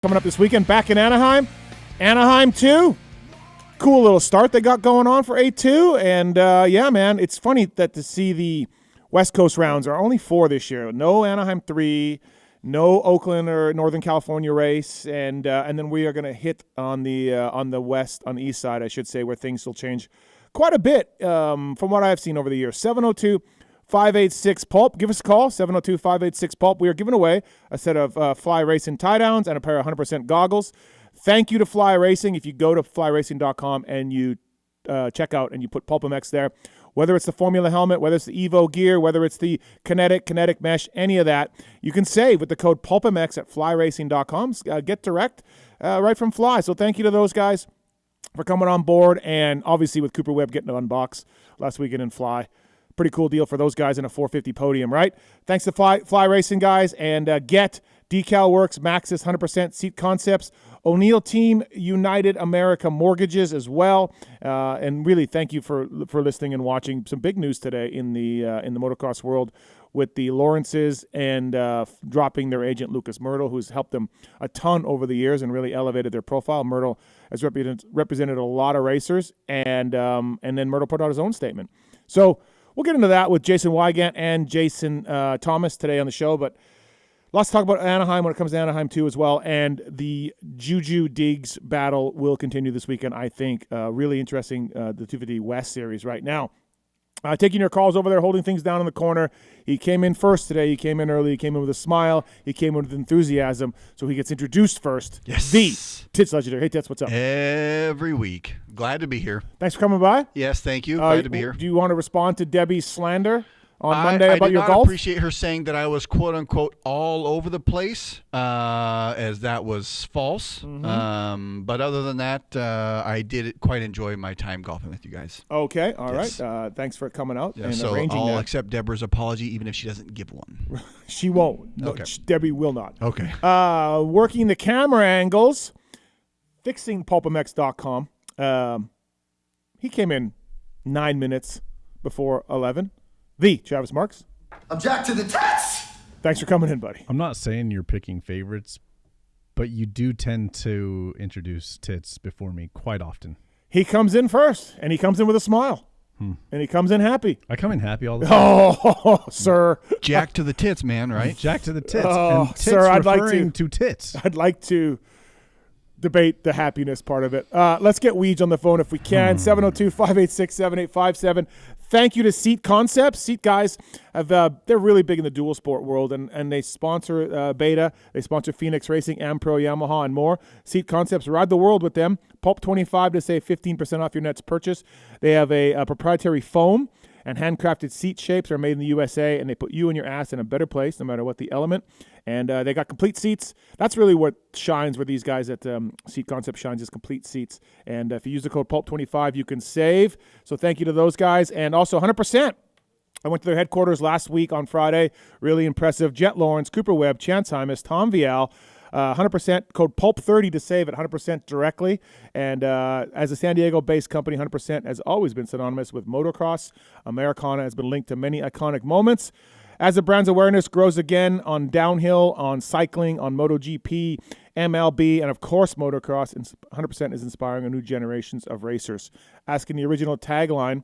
Coming up this weekend, back in Anaheim. Anaheim 2. Cool little start they got going on for A2. And, yeah, man, it's funny that to see the West Coast rounds are only 4 this year. No Anaheim 3, no Oakland or Northern California race. And then we are going to hit on the west, on the east side, I should say, where things will change quite a bit from what I've seen over the years. 702-586-PULP. Give us a call, 702-586-PULP. We are giving away a set of Fly Racing tie-downs and a pair of 100% goggles. Thank you to Fly Racing. If you go to flyracing.com and you check out and you put PulpMX there, whether it's the Formula helmet, whether it's the Evo gear, whether it's the kinetic mesh, any of that, you can save with the code PulpMX at flyracing.com. Get direct right from Fly. So thank you to those guys for coming on board, and obviously with Cooper Webb getting to unbox last weekend in Fly. Pretty cool deal for those guys in a 450 podium, right? Thanks to Fly Racing guys, and Get, Decal Works, Maxxis, 100% Seat Concepts, O'Neill Team, United America Mortgages as well. And really thank you for listening and watching. Some big news today in the motocross world with the Lawrences and dropping their agent Lucas Mirtl, who's helped them a ton over the years and really elevated their profile. Mirtl has represented a lot of racers, and then Mirtl put out his own statement. So we'll get into that with Jason Weigandt and Jason Thomas today on the show, but lots to talk about Anaheim when it comes to Anaheim 2 as well, and the Juju Diggs battle will continue this weekend, I think. Really interesting, the 250 West Series right now. Taking your calls over there, holding things down in the corner. He came in first today. He came in early. He came in with a smile. He came in with enthusiasm. So he gets introduced first. Yes. The Tits Legendary. Hey, Tits, what's up? Every week. Glad to be here. Thanks for coming by. Yes, thank you. Glad to be here. Do you want to respond to Debbie's slander on Monday about your golf? I appreciate her saying that I was quote-unquote all over the place, as that was false. Mm-hmm. But other than that, I did quite enjoy my time golfing with you guys. Okay, all Yes. right. Thanks for coming out and so arranging I'll that. accept Deborah's apology even if she doesn't give one. She won't. No, Okay. Debbie will not. Okay. Working the camera angles, fixing pulpmx.com. He came in 9 minutes before 11. The Travis Marks. I'm Jack to the tits! Thanks for coming in, buddy. I'm not saying you're picking favorites, but you do tend to introduce Tits before me quite often. He comes in first, and he comes in with a smile. And he comes in happy. I come in happy all the time. Oh, sir. Jack to the tits, man, right? Jack to the tits. Oh, and tits sir, I'd like referring to- to tits. I'd like to debate the happiness part of it. Let's get Weege on the phone if we can. 702-586-7857. Thank you to Seat Concepts. Seat guys, they're really big in the dual sport world, and they sponsor Beta. They sponsor Phoenix Racing, Ampro, Yamaha, and more. Seat Concepts, ride the world with them. Pulp 25 to save 15% off your next purchase. They have a proprietary foam, and handcrafted seat shapes are made in the USA, and they put you and your ass in a better place no matter what the element. And they got complete seats. That's really what shines, where these guys at Seat Concept shines, is complete seats. And if you use the code PULP25, you can save. So thank you to those guys. And also 100%. I went to their headquarters last week on Friday. Really impressive. Jet Lawrence, Cooper Webb, Chance Hymas, Tom Vial. 100% code PULP30 to save at 100% directly. And as a San Diego-based company, 100% has always been synonymous with motocross. Americana has been linked to many iconic moments. As the brand's awareness grows again on downhill, on cycling, on MotoGP, MLB, and of course motocross, 100% is inspiring a new generations of racers. Asking the original tagline,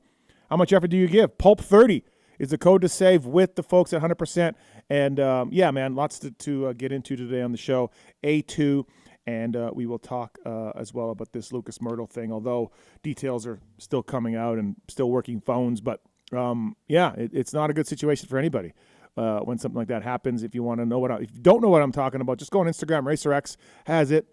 how much effort do you give? PULP30 is the code to save with the folks at 100%. And yeah, man, lots to get into today on the show. A2, and we will talk as well about this Lucas Mirtl thing, although details are still coming out and still working phones. But yeah, it's not a good situation for anybody when something like that happens. If you want to know if you don't know what I'm talking about, just go on Instagram. RacerX has it,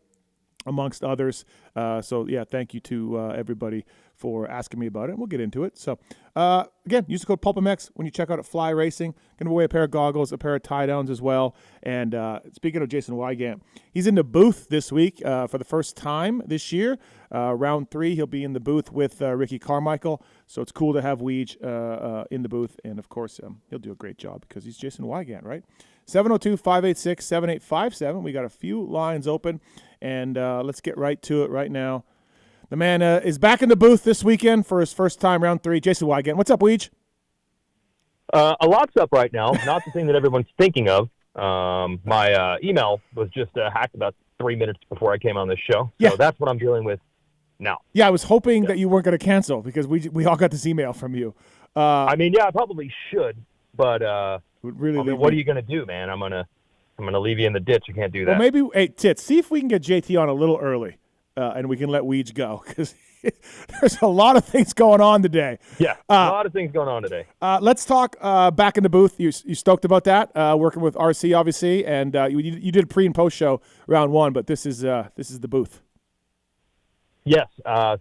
amongst others. So yeah, thank you to everybody for asking me about it. We'll get into it. So again, use the code PulpMX when you check out at Fly Racing. Give away a pair of goggles, a pair of tie downs as well. And speaking of Jason Weigandt, he's in the booth this week for the first time this year. Round 3, he'll be in the booth with Ricky Carmichael. So it's cool to have Weege in the booth. And of course, he'll do a great job because he's Jason Weigandt, right? 702-586-7857. We got a few lines open, and let's get right to it right now. The man is back in the booth this weekend for his first time, round 3. Jason Weigandt. What's up, Weege? A lot's up right now. Not the thing that everyone's thinking of. My email was just hacked about 3 minutes before I came on this show. Yeah. So that's what I'm dealing with now. Yeah, I was hoping that you weren't going to cancel because we all got this email from you. I mean, yeah, I probably should, but Really, I mean, what are you going to do, man? I'm gonna leave you in the ditch. I can't do that. Well, maybe, hey, Tits, see if we can get JT on a little early, and we can let Weege go because there's a lot of things going on today. Yeah, a lot of things going on today. Let's talk back in the booth. You stoked about that? Working with RC, obviously, and you did pre and post show round one, but this is the booth. Yes.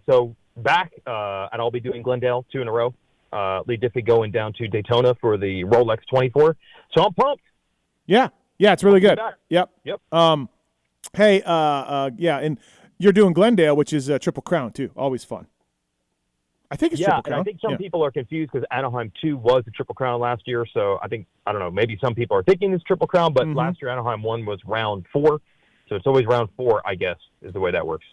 So back, and I'll be doing Glendale 2 in a row. Lee Diffie going down to Daytona for the Rolex 24. So I'm pumped. Yeah, it's really good. Yep. Yep. Hey, yeah, and you're doing Glendale, which is Triple Crown too. Always fun. I think it's Triple Crown. And I think some people are confused because Anaheim 2 was the Triple Crown last year. So I don't know, maybe some people are thinking it's Triple Crown, but last year Anaheim 1 was round 4. So it's always round 4, I guess, is the way that works.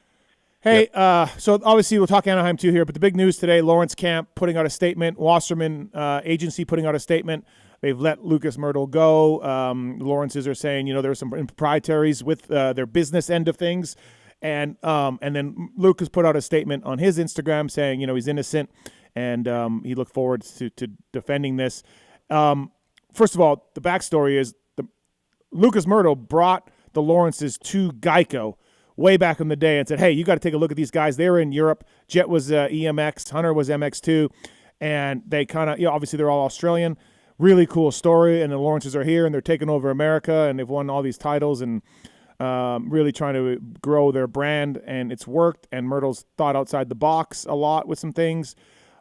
Hey, so obviously we'll talk Anaheim 2 here, but the big news today, Lawrence Camp putting out a statement, Wasserman Agency putting out a statement. They've let Lucas Mirtl go. Lawrences are saying, there are some improprieties with their business end of things. And then Lucas put out a statement on his Instagram saying, he's innocent and he looked forward to defending this. First of all, the backstory is Lucas Mirtl brought the Lawrences to Geico way back in the day and said, hey, you got to take a look at these guys. They were in Europe. Jet was EMX. Hunter was MX2. And they kind of, obviously they're all Australian. Really cool story. And the Lawrences are here and they're taking over America and they've won all these titles and really trying to grow their brand. And it's worked. And Mirtl's thought outside the box a lot with some things.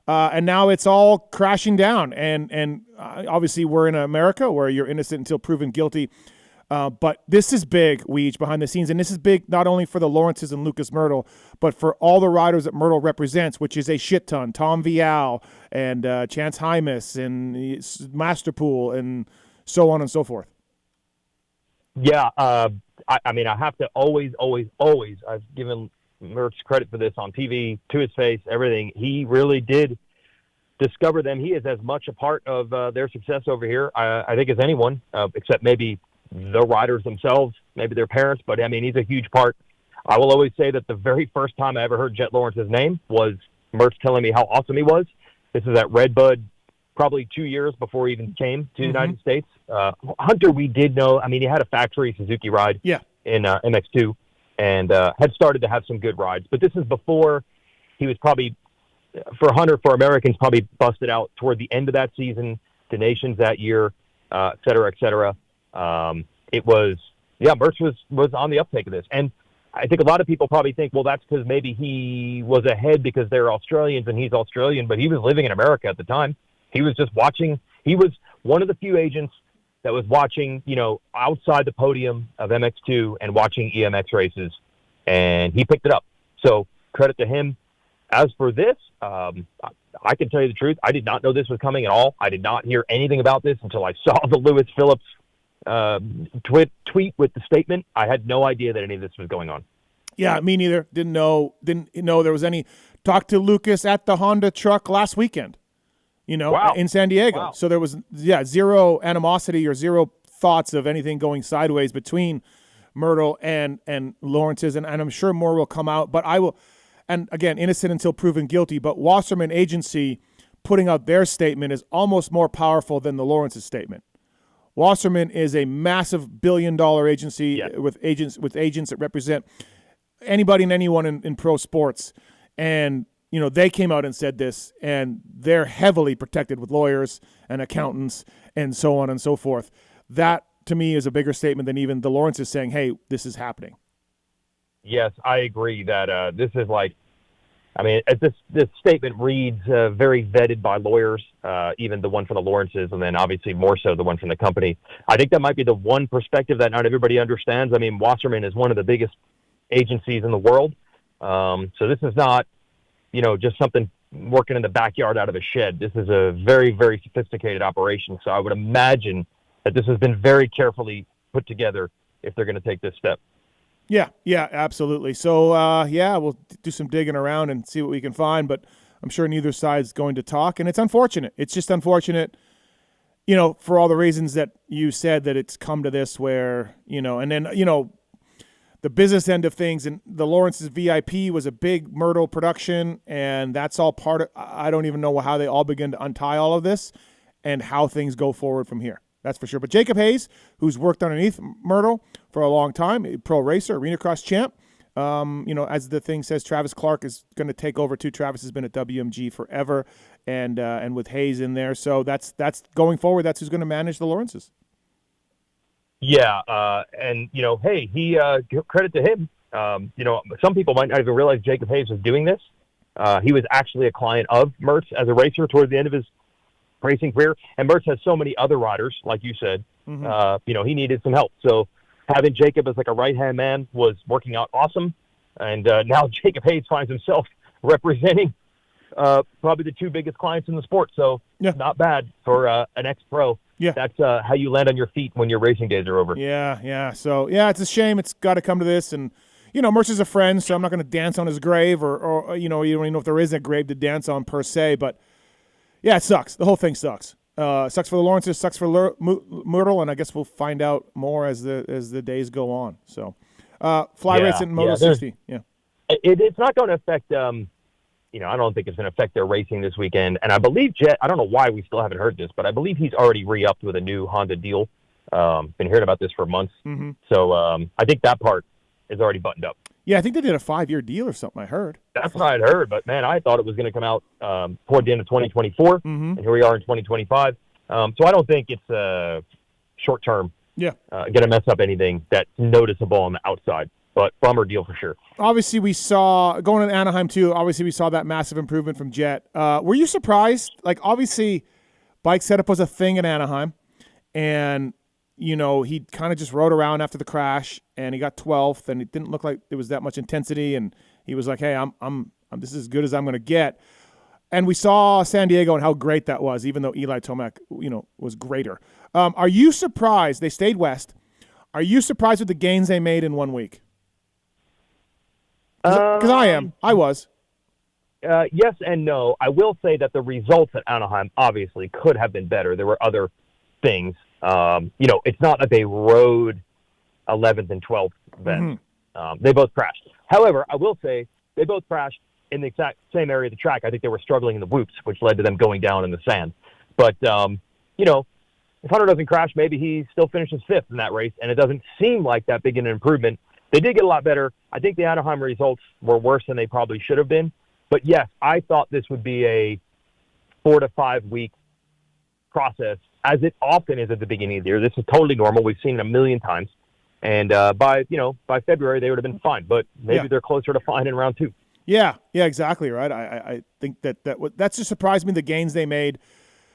And now it's all crashing down. And obviously we're in America where you're innocent until proven guilty. But this is big, Weege, behind the scenes. And this is big not only for the Lawrences and Lucas Mirtl, but for all the riders that Mirtl represents, which is a shit ton. Tom Vial and Chance Hymas and Masterpool and so on and so forth. Yeah. I mean, I have to always, I've given Mertz credit for this on TV, to his face, everything. He really did discover them. He is as much a part of their success over here, I think, as anyone, except maybe the riders themselves, maybe their parents, but I mean, he's a huge part. I will always say that the very first time I ever heard Jet Lawrence's name was Mertz telling me how awesome he was. This is at Redbud, probably 2 years before he even came to the United States. Hunter, we did know, I mean, he had a factory Suzuki ride in MX2 and had started to have some good rides, but this is before he was probably, for Hunter, for Americans, probably busted out toward the end of that season, the Nations that year, et cetera, et cetera. It was, Mertz was on the uptake of this. And I think a lot of people probably think, well, that's because maybe he was ahead because they're Australians and he's Australian, but he was living in America at the time. He was just watching. He was one of the few agents that was watching, outside the podium of MX2 and watching EMX races, and he picked it up. So credit to him. As for this, I can tell you the truth. I did not know this was coming at all. I did not hear anything about this until I saw the Lewis Phillips tweet with the statement. I had no idea that any of this was going on. Yeah, me neither. Didn't know there was any. Talked to Lucas at the Honda truck last weekend, in San Diego. Wow. So there was, zero animosity or zero thoughts of anything going sideways between Mirtl and Lawrence's, and I'm sure more will come out. But I will, and again, innocent until proven guilty, but Wasserman Agency putting out their statement is almost more powerful than the Lawrence's statement. Wasserman is a massive billion-dollar agency with agents that represent anybody and anyone in pro sports. And, they came out and said this, and they're heavily protected with lawyers and accountants and so on and so forth. That, to me, is a bigger statement than even the Lawrence is saying, hey, this is happening. Yes, I agree that this is like, I mean, this statement reads very vetted by lawyers, even the one from the Lawrences, and then obviously more so the one from the company. I think that might be the one perspective that not everybody understands. I mean, Wasserman is one of the biggest agencies in the world. So this is not, just something working in the backyard out of a shed. This is a very, very sophisticated operation. So I would imagine that this has been very carefully put together if they're going to take this step. Yeah, absolutely. So, we'll do some digging around and see what we can find, but I'm sure neither side's going to talk, and it's unfortunate. It's just unfortunate, for all the reasons that you said that it's come to this where, and then, the business end of things, and the Lawrence's VIP was a big Mirtl production, and that's all part of. I don't even know how they all begin to untie all of this, and how things go forward from here. That's for sure. But Jacob Hayes, who's worked underneath Mirtl for a long time, a pro racer, arena cross champ. As the thing says, Travis Clark is going to take over too. Travis has been at WMG forever, and with Hayes in there, so that's going forward. That's who's going to manage the Lawrences. Yeah, and hey, he credit to him. Some people might not even realize Jacob Hayes was doing this. He was actually a client of Mirtl as a racer towards the end of his racing career, and Mirtl has so many other riders, like you said. He needed some help, so having Jacob as like a right-hand man was working out awesome. And now Jacob Hayes finds himself representing probably the two biggest clients in the sport. So not bad for an ex-pro. Yeah. That's how you land on your feet when your racing days are over. Yeah. So, it's a shame it's got to come to this. And, Mertz is a friend, so I'm not going to dance on his grave or you don't even know if there is a grave to dance on per se. But, yeah, it sucks. The whole thing sucks. Sucks for the Lawrences, sucks for Mirtl, and I guess we'll find out more as the days go on. So, fly racing Moto 60. Yeah, it's not going to affect. I don't think it's going to affect their racing this weekend. And I believe Jet. I don't know why we still haven't heard this, but I believe he's already re-upped with a new Honda deal. Been hearing about this for months. So I think that part is already buttoned up. Yeah, I think they did a 5-year deal or something. I heard. That's what I'd heard, but man, I thought it was going to come out toward the end of 2024, and here we are in 2025. So I don't think it's short term. Yeah, going to mess up anything that's noticeable on the outside. But bummer deal for sure. Obviously, we saw going to Anaheim too. Obviously, we saw that massive improvement from Jet. Were you surprised? Like, obviously, bike setup was a thing in Anaheim, and he kind of just rode around after the crash, and he got 12th, and it didn't look like there was that much intensity, and he was like, "Hey, I'm this is as good as I'm going to get." And we saw San Diego and how great that was, even though Eli Tomac, was greater. Are you surprised they stayed west? Are you surprised with the gains they made in 1 week? Because I am. I was. Yes and no. I will say that the results at Anaheim obviously could have been better. There were other things. It's not that they rode 11th and 12th then. They both crashed. However, I will say they both crashed in the exact same area of the track. I think they were struggling in the whoops, which led to them going down in the sand. But, if Hunter doesn't crash, maybe he still finishes 5th in that race, and it doesn't seem like that big an improvement. They did get a lot better. I think the Anaheim results were worse than they probably should have been. But, yes, I thought this would be a 4 to 5 week process, as it often is at the beginning of the year. This is totally normal. We've seen it a million times. And by February, they would have been fine. But maybe they're closer to fine in round 2. Yeah, exactly, right. I think that's just surprised me, the gains they made,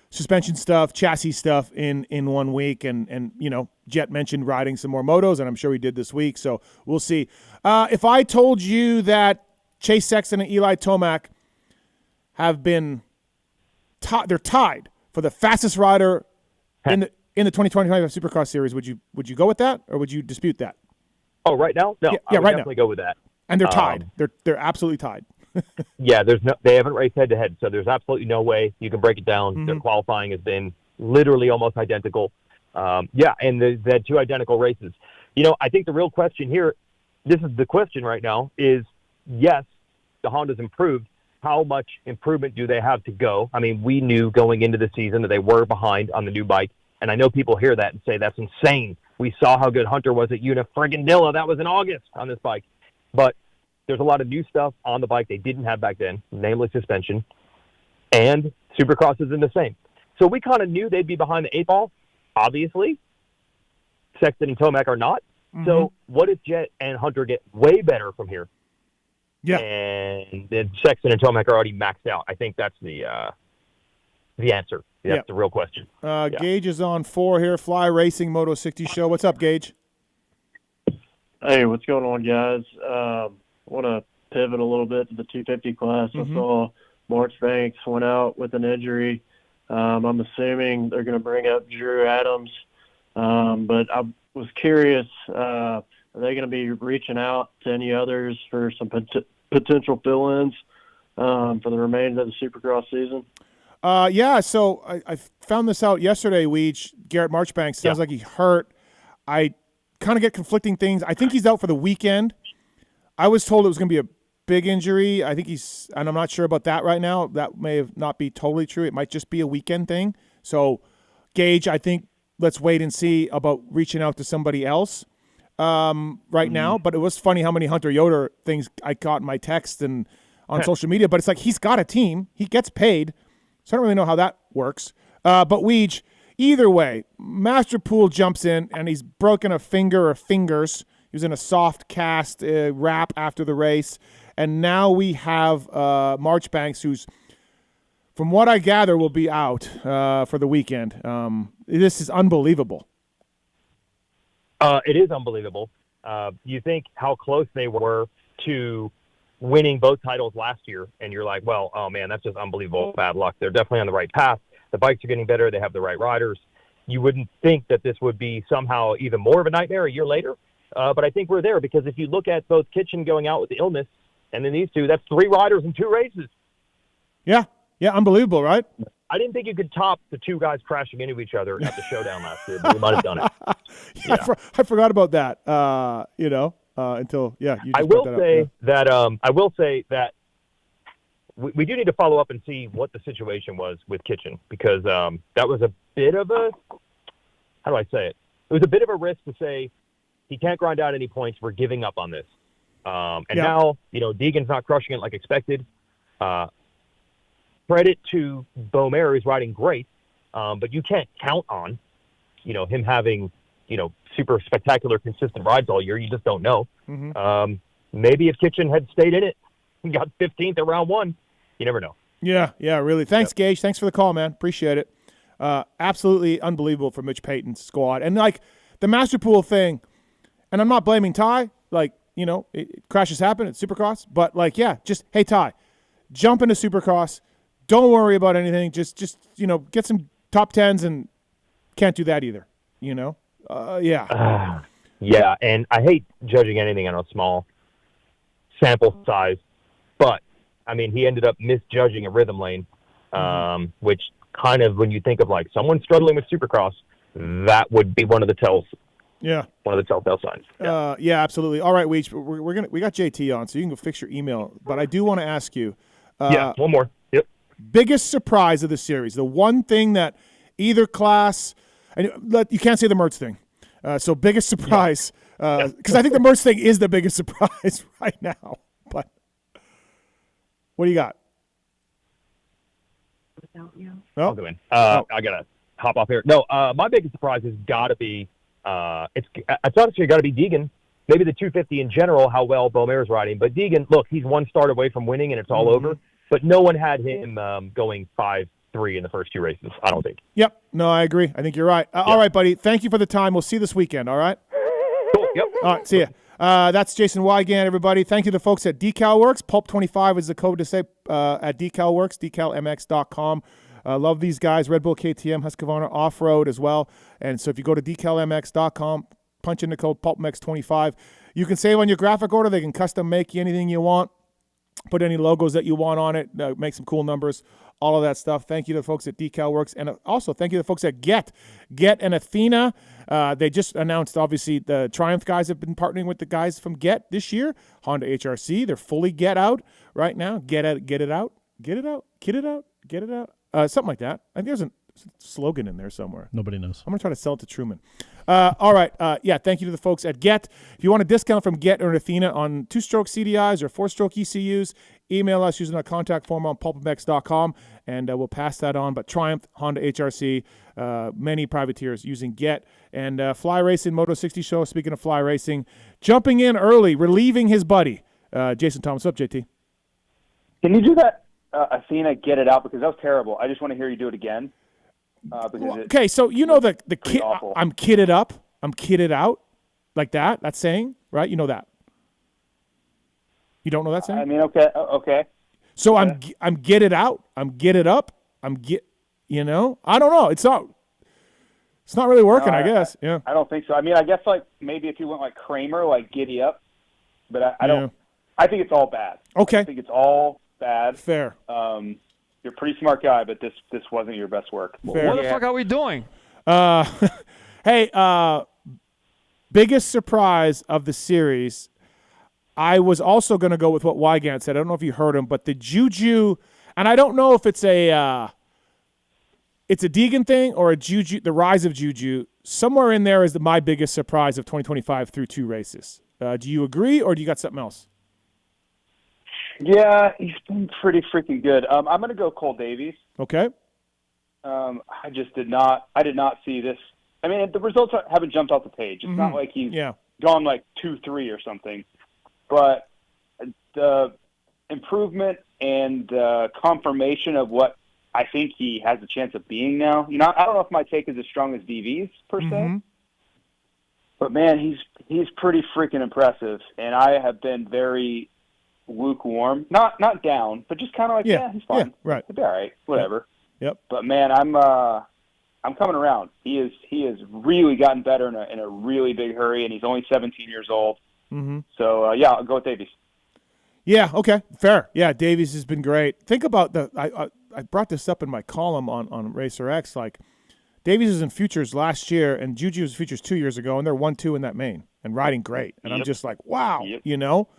suspension stuff, chassis stuff in 1 week. And Jet mentioned riding some more motos, and I'm sure he did this week. So we'll see. If I told you that Chase Sexton and Eli Tomac have been they're tied for the fastest rider in the 2025 Supercross Series, would you go with that, or would you dispute that? Oh, right now? No, yeah, I would right definitely now. go with that. And they're tied. They're absolutely tied. Yeah, they haven't raced head to head, so there's absolutely no way you can break it down. Their qualifying has been literally almost identical. And they had 2 identical races. I think the real question here, this is the question right now, is yes, the Honda's improved. How much improvement do they have to go? I mean, we knew going into the season that they were behind on the new bike, and I know people hear that and say that's insane. We saw how good Hunter was at Unifriggin-Dilla. That was in August on this bike. But there's a lot of new stuff on the bike they didn't have back then, namely suspension, and Supercross isn't the same. So we kind of knew they'd be behind the 8 ball, obviously. Sexton and Tomac are not. So what if Jet and Hunter get way better from here? Yeah. And then Sexton and Tomac are already maxed out. I think that's the answer. That's the real question. Gage is on 4 here, Fly Racing Moto 60 show. What's up, Gage? Hey, what's going on, guys? I want to pivot a little bit to the 250 class. I saw March Banks went out with an injury. I'm assuming they're going to bring up Drew Adams. But I was curious, are they going to be reaching out to any others for some potential fill-ins for the remainder of the Supercross season? So I found this out yesterday, Weege. Garrett Marchbanks sounds like he hurt. I kind of get conflicting things. I think he's out for the weekend. I was told it was going to be a big injury. I think and I'm not sure about that right now. That may have not be totally true. It might just be a weekend thing. So, Gage, I think let's wait and see about reaching out to somebody else right now. But it was funny how many Hunter Yoder things I got in my text and on social media. But it's like he's got a team. He gets paid. So I don't really know how that works. But Weege, either way, Masterpool jumps in and he's broken a finger or fingers. He was in a soft cast wrap after the race. And now we have Marchbanks, who's, from what I gather, will be out for the weekend. This is unbelievable. It is unbelievable. You think how close they were to winning both titles last year, and you're like, well, oh, man, that's just unbelievable bad luck. They're definitely on the right path. The bikes are getting better. They have the right riders. You wouldn't think that this would be somehow even more of a nightmare a year later. But I think we're there because if you look at both Kitchen going out with the illness and then these two, that's 3 riders in 2 races. Yeah, unbelievable, right? I didn't think you could top the 2 guys crashing into each other at the showdown last year, but we might have done it. Yeah. I forgot about that, until, you just I will say that we do need to follow up and see what the situation was with Kitchen because that was a bit of a, how do I say it? It was a bit of a risk to say he can't grind out any points. We're giving up on this. Now, Deegan's not crushing it like expected. Credit to Beaumer, who's riding great, but you can't count on, him having, super spectacular, consistent rides all year. You just don't know. Mm-hmm. Maybe if Kitchen had stayed in it and got 15th at round 1, you never know. Yeah, really. Thanks, Gage. Thanks for the call, man. Appreciate it. Absolutely unbelievable for Mitch Payton's squad. And, the Masterpool thing, and I'm not blaming Ty, crashes happen at Supercross, but just, hey, Ty, jump into Supercross. Don't worry about anything. Just get some top 10s and can't do that either, Yeah, and I hate judging anything on a small sample size, but, he ended up misjudging a rhythm lane, which kind of, when you think of, someone struggling with Supercross, that would be one of the tells. Yeah, one of the telltale signs. Yeah, absolutely. All right, Weege, we got JT on, so you can go fix your email. But I do want to ask you. One more. Yep. Biggest surprise of the series, the one thing that either class, and you can't say the Mertz thing. So biggest surprise, because I think the Mertz thing is the biggest surprise right now. But what do you got? I'll go in. I gotta hop off here. No, my biggest surprise has got to be. It's honestly got to be Deegan. Maybe the 250 in general, how well Beaumer's riding. But Deegan, look, he's 1 start away from winning, and it's all over. But no one had him going 5-3 in the first 2 races, I don't think. Yep. No, I agree. I think you're right. All right, buddy. Thank you for the time. We'll see you this weekend, all right? Cool. Yep. All right, see ya. That's Jason Weigandt, everybody. Thank you to the folks at DecalWorks. Pulp25 is the code to say at DecalWorks, decalmx.com. Love these guys. Red Bull, KTM, Husqvarna, off-road as well. And so if you go to decalmx.com, punch in the code PulpMX25, you can save on your graphic order. They can custom make you anything you want. Put any logos that you want on it. Make some cool numbers. All of that stuff. Thank you to the folks at DecalWorks. And also thank you to the folks at Get and Athena. They just announced, obviously, the Triumph guys have been partnering with the guys from Get this year. Honda HRC. They're fully Get out right now. Get it out. Something like that. I think there's a slogan in there somewhere. Nobody knows. I'm going to try to sell it to Truman. All right. Thank you to the folks at Get. If you want a discount from Get or Athena on 2-stroke CDIs or 4-stroke ECUs, email us using our contact form on pulpmx.com, and we'll pass that on. But Triumph, Honda HRC, many privateers using Get. And Fly Racing, Moto 60 show, speaking of Fly Racing, jumping in early, relieving his buddy. Jason Thomas. What's up, JT? Can you do that, Athena, get it out? Because that was terrible. I just want to hear you do it again. Okay, so you know the kit. I'm kitted up. I'm kitted out, like that. That's saying, right? You know that. You don't know that saying? Okay. So I'm get it out. I'm get it up. I don't know. It's not really working. I guess. Yeah. I don't think so. I guess maybe if you went like Kramer, like giddy up, but I don't. I think it's all bad. Okay. I think it's all bad. Fair. You're a pretty smart guy, but this wasn't your best work. Fair. What the fuck are we doing? Hey, biggest surprise of the series, I was also going to go with what Weigandt said. I don't know if you heard him, but the Juju, and I don't know if it's a Deegan thing or a Juju, the rise of Juju. Somewhere in there is my biggest surprise of 2025 through 2 races. Do you agree, or do you got something else? Yeah, he's been pretty freaking good. I'm going to go Cole Davies. Okay. I did not see this. I mean, the results haven't jumped off the page. It's not like he's gone like 2-3 or something. But the improvement and confirmation of what I think he has a chance of being now. You know, I don't know if my take is as strong as DV's per se. But, man, he's pretty freaking impressive. And I have been very lukewarm. Not down, but just kind of like, he's fine. Yeah, right. He'll be all right. Whatever. Yep. But, man, I'm coming around. He has really gotten better in a really big hurry, and he's only 17 years old. So, I'll go with Davies. Yeah, okay, fair. Yeah, Davies has been great. Think about I brought this up in my column on Racer X. Like, Davies was in Futures last year, and Juju was Futures 2 years ago, and they're 1-2 in that main and riding great. And I'm just like, wow, you know.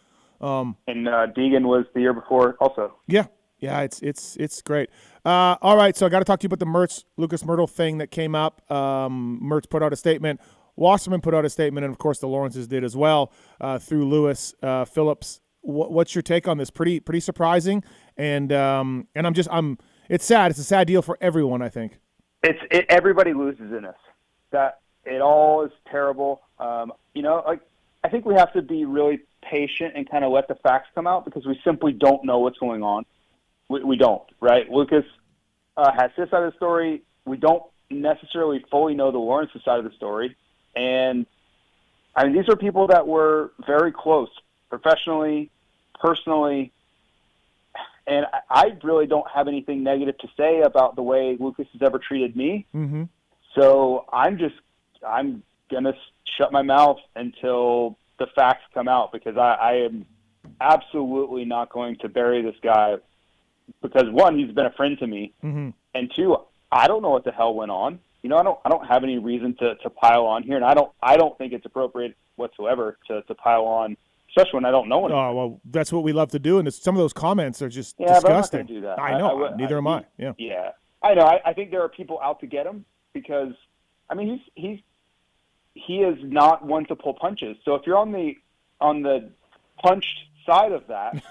And Deegan was the year before also. Yeah, it's great. All right, so I got to talk to you about the Lucas Mirtl thing that came up. Mertz put out a statement. Wasserman put out a statement, and of course the Lawrences did as well through Lewis Phillips. What's your take on this? Pretty surprising, and it's sad. It's a sad deal for everyone, I think. Everybody loses in this. That it all is terrible. You know, like I think we have to be really patient and kind of let the facts come out because we simply don't know what's going on. We don't, right? Lucas has his side of the story. We don't necessarily fully know the Lawrence's side of the story. And, I mean, these are people that were very close, professionally, personally, and I really don't have anything negative to say about the way Lucas has ever treated me. So I'm going to shut my mouth until the facts come out because I am absolutely not going to bury this guy because, one, he's been a friend to me, and two, I don't know what the hell went on. You know, I don't have any reason to pile on here, and I don't think it's appropriate whatsoever to pile on, especially when I don't know anything. Oh well, that's what we love to do, and some of those comments are just disgusting. But I'm not gonna do that. I know. Neither am I. Yeah. Yeah, I know. I think there are people out to get him because, I mean, he is not one to pull punches. So if you're on the punched side of that.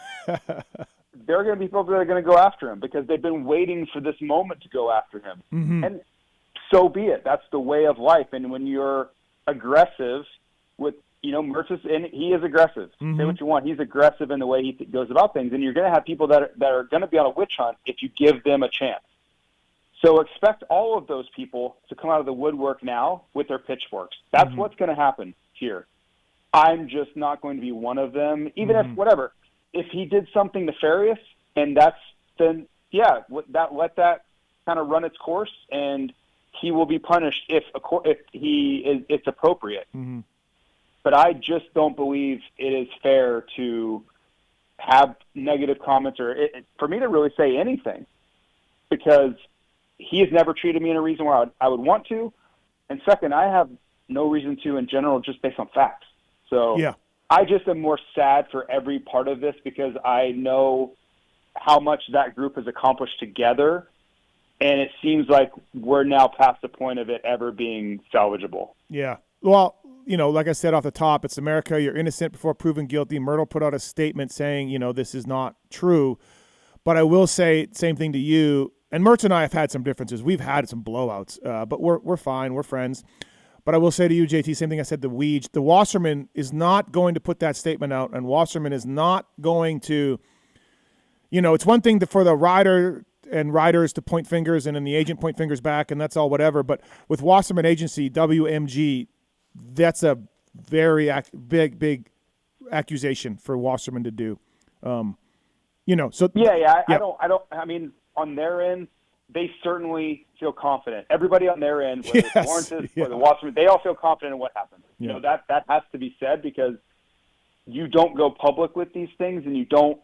There are going to be people that are going to go after him because they've been waiting for this moment to go after him. And so be it. That's the way of life. And when you're aggressive with, you know, Mertz and he is aggressive. Say what you want. He's aggressive in the way he goes about things. And you're going to have people that are going to be on a witch hunt if you give them a chance. So expect all of those people to come out of the woodwork now with their pitchforks. That's what's going to happen here. I'm just not going to be one of them, even if, whatever. If he did something nefarious, and let that kind of run its course, and he will be punished if it's appropriate. But I just don't believe it is fair to have negative comments or for me to really say anything because he has never treated me in a reason where I would want to, and second, I have no reason to in general just based on facts. So yeah. I just am more sad for every part of this because I know how much that group has accomplished together, and it seems like we're now past the point of it ever being salvageable. Yeah. Well, you know, like I said off the top, it's America. You're innocent before proven guilty. Mirtl put out a statement saying, you know, this is not true. But I will say same thing to you. And Mertz and I have had some differences. We've had some blowouts, but we're fine. We're friends. But I will say to you, JT, same thing I said to Weege. The Wasserman is not going to put that statement out, and Wasserman is not going to, you know, it's one thing for the rider and riders to point fingers and then the agent point fingers back, and that's all whatever. But with Wasserman Agency, WMG, that's a very big accusation for Wasserman to do. You know, so yeah. I mean, on their end, they certainly feel confident. Everybody on their end, whether it's Lawrence's or the Wasserman, they all feel confident in what happened. You know, that has to be said because you don't go public with these things and you don't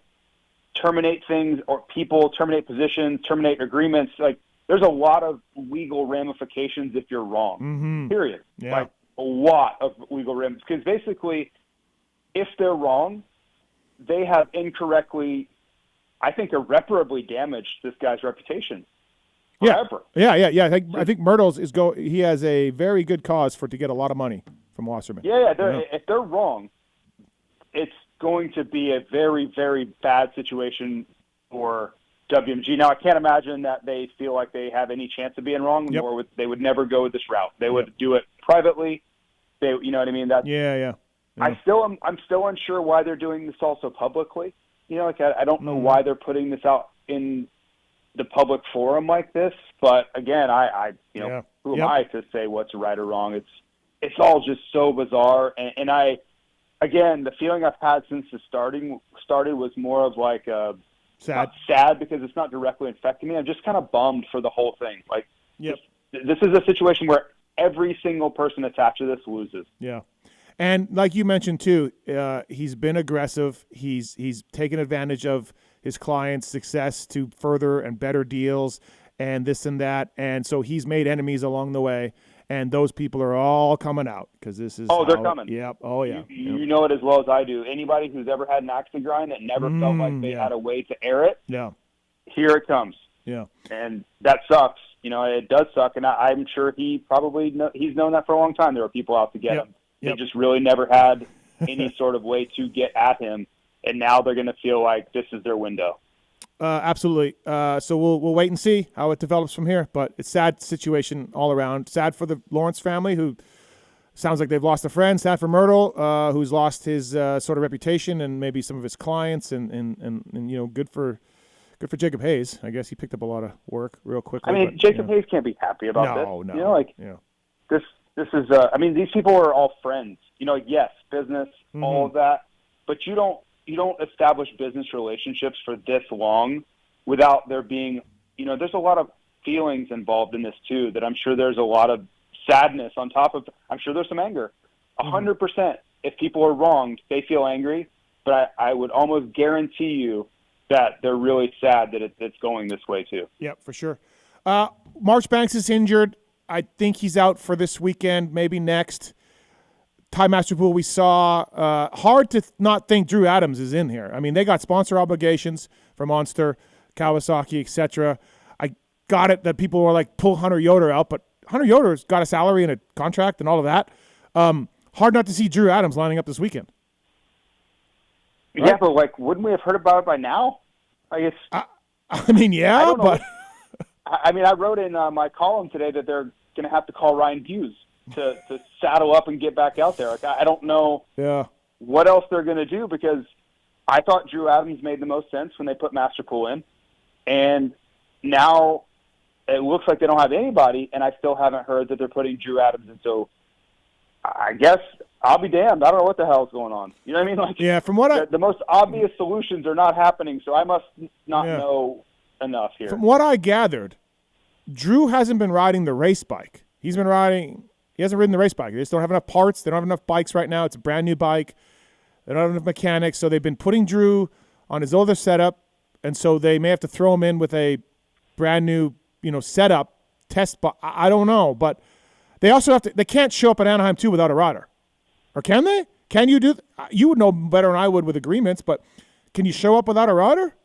terminate things or people terminate positions, terminate agreements. Like, there's a lot of legal ramifications if you're wrong, period. Yeah. Like, a lot of legal rims because basically, if they're wrong, they have incorrectly, I think, irreparably damaged this guy's reputation. Forever. Yeah. I think Mirtl's he has a very good cause to get a lot of money from Wasserman. Yeah. If they're wrong, it's going to be a very, very bad situation for WMG. Now, I can't imagine that they feel like they have any chance of being wrong, nor they would never go this route. They would do it privately. You know what I mean? Yeah. I'm still unsure why they're doing this also publicly. You know, like I don't know why they're putting this out in the public forum like this. But again, who am I to say what's right or wrong? It's all just so bizarre. And again, the feeling I've had since the started was more of like not sad because it's not directly affecting me. I'm just kind of bummed for the whole thing. Like, this is a situation where every single person attached to this loses. Yeah. And like you mentioned too, he's been aggressive. He's taken advantage of his clients' success to further and better deals and this and that. And so he's made enemies along the way. And those people are all coming out because this is. Oh, they're coming. Yep. Oh, yeah. You know it as well as I do. Anybody who's ever had an axe to grind that never felt like they had a way to air it. Yeah. Here it comes. Yeah. And that sucks. You know, it does suck. And I'm sure he's known that for a long time. There were people out to get him. They just really never had any sort of way to get at him. And now they're going to feel like this is their window. Absolutely. So we'll wait and see how it develops from here. But it's a sad situation all around. Sad for the Lawrence family, who sounds like they've lost a friend. Sad for Mirtl, who's lost his sort of reputation and maybe some of his clients. And you know, good for Jacob Hayes. I guess he picked up a lot of work real quickly. I mean, Jacob Hayes can't be happy about this. No. You know, this is. I mean, these people are all friends. You know, yes, business, all of that, but you don't establish business relationships for this long without there being, you know, there's a lot of feelings involved in this too, that I'm sure there's a lot of sadness on top of, I'm sure there's some anger. 100%. If people are wronged, they feel angry, but I would almost guarantee you that they're really sad that it's going this way too. Yeah, for sure. Marchbanks is injured. I think he's out for this weekend, maybe next. Ty Masterpool, we saw. Hard to not think Drew Adams is in here. I mean, they got sponsor obligations for Monster, Kawasaki, etc. I got it that people were like, pull Hunter Yoder out, but Hunter Yoder's got a salary and a contract and all of that. Hard not to see Drew Adams lining up this weekend. Right? Yeah, but like, wouldn't we have heard about it by now? I guess. I mean, yeah, but. I mean, I wrote in my column today that they're going to have to call Ryan Hughes to saddle up and get back out there. Like, I don't know what else they're going to do, because I thought Drew Adams made the most sense when they put Masterpool in. And now it looks like they don't have anybody, and I still haven't heard that they're putting Drew Adams in. So I guess I'll be damned. I don't know what the hell is going on. You know what I mean? Like, yeah, from what the most obvious solutions are not happening, so I must not know enough here. From what I gathered, Drew hasn't been riding the race bike. He hasn't ridden the race bike. They just don't have enough parts. They don't have enough bikes right now. It's a brand new bike. They don't have enough mechanics. So they've been putting Drew on his older setup, and so they may have to throw him in with a brand new, setup test. But I don't know. But they also they can't show up at Anaheim too without a rider, or can they? Can you do? You would know better than I would with agreements, but can you show up without a rider?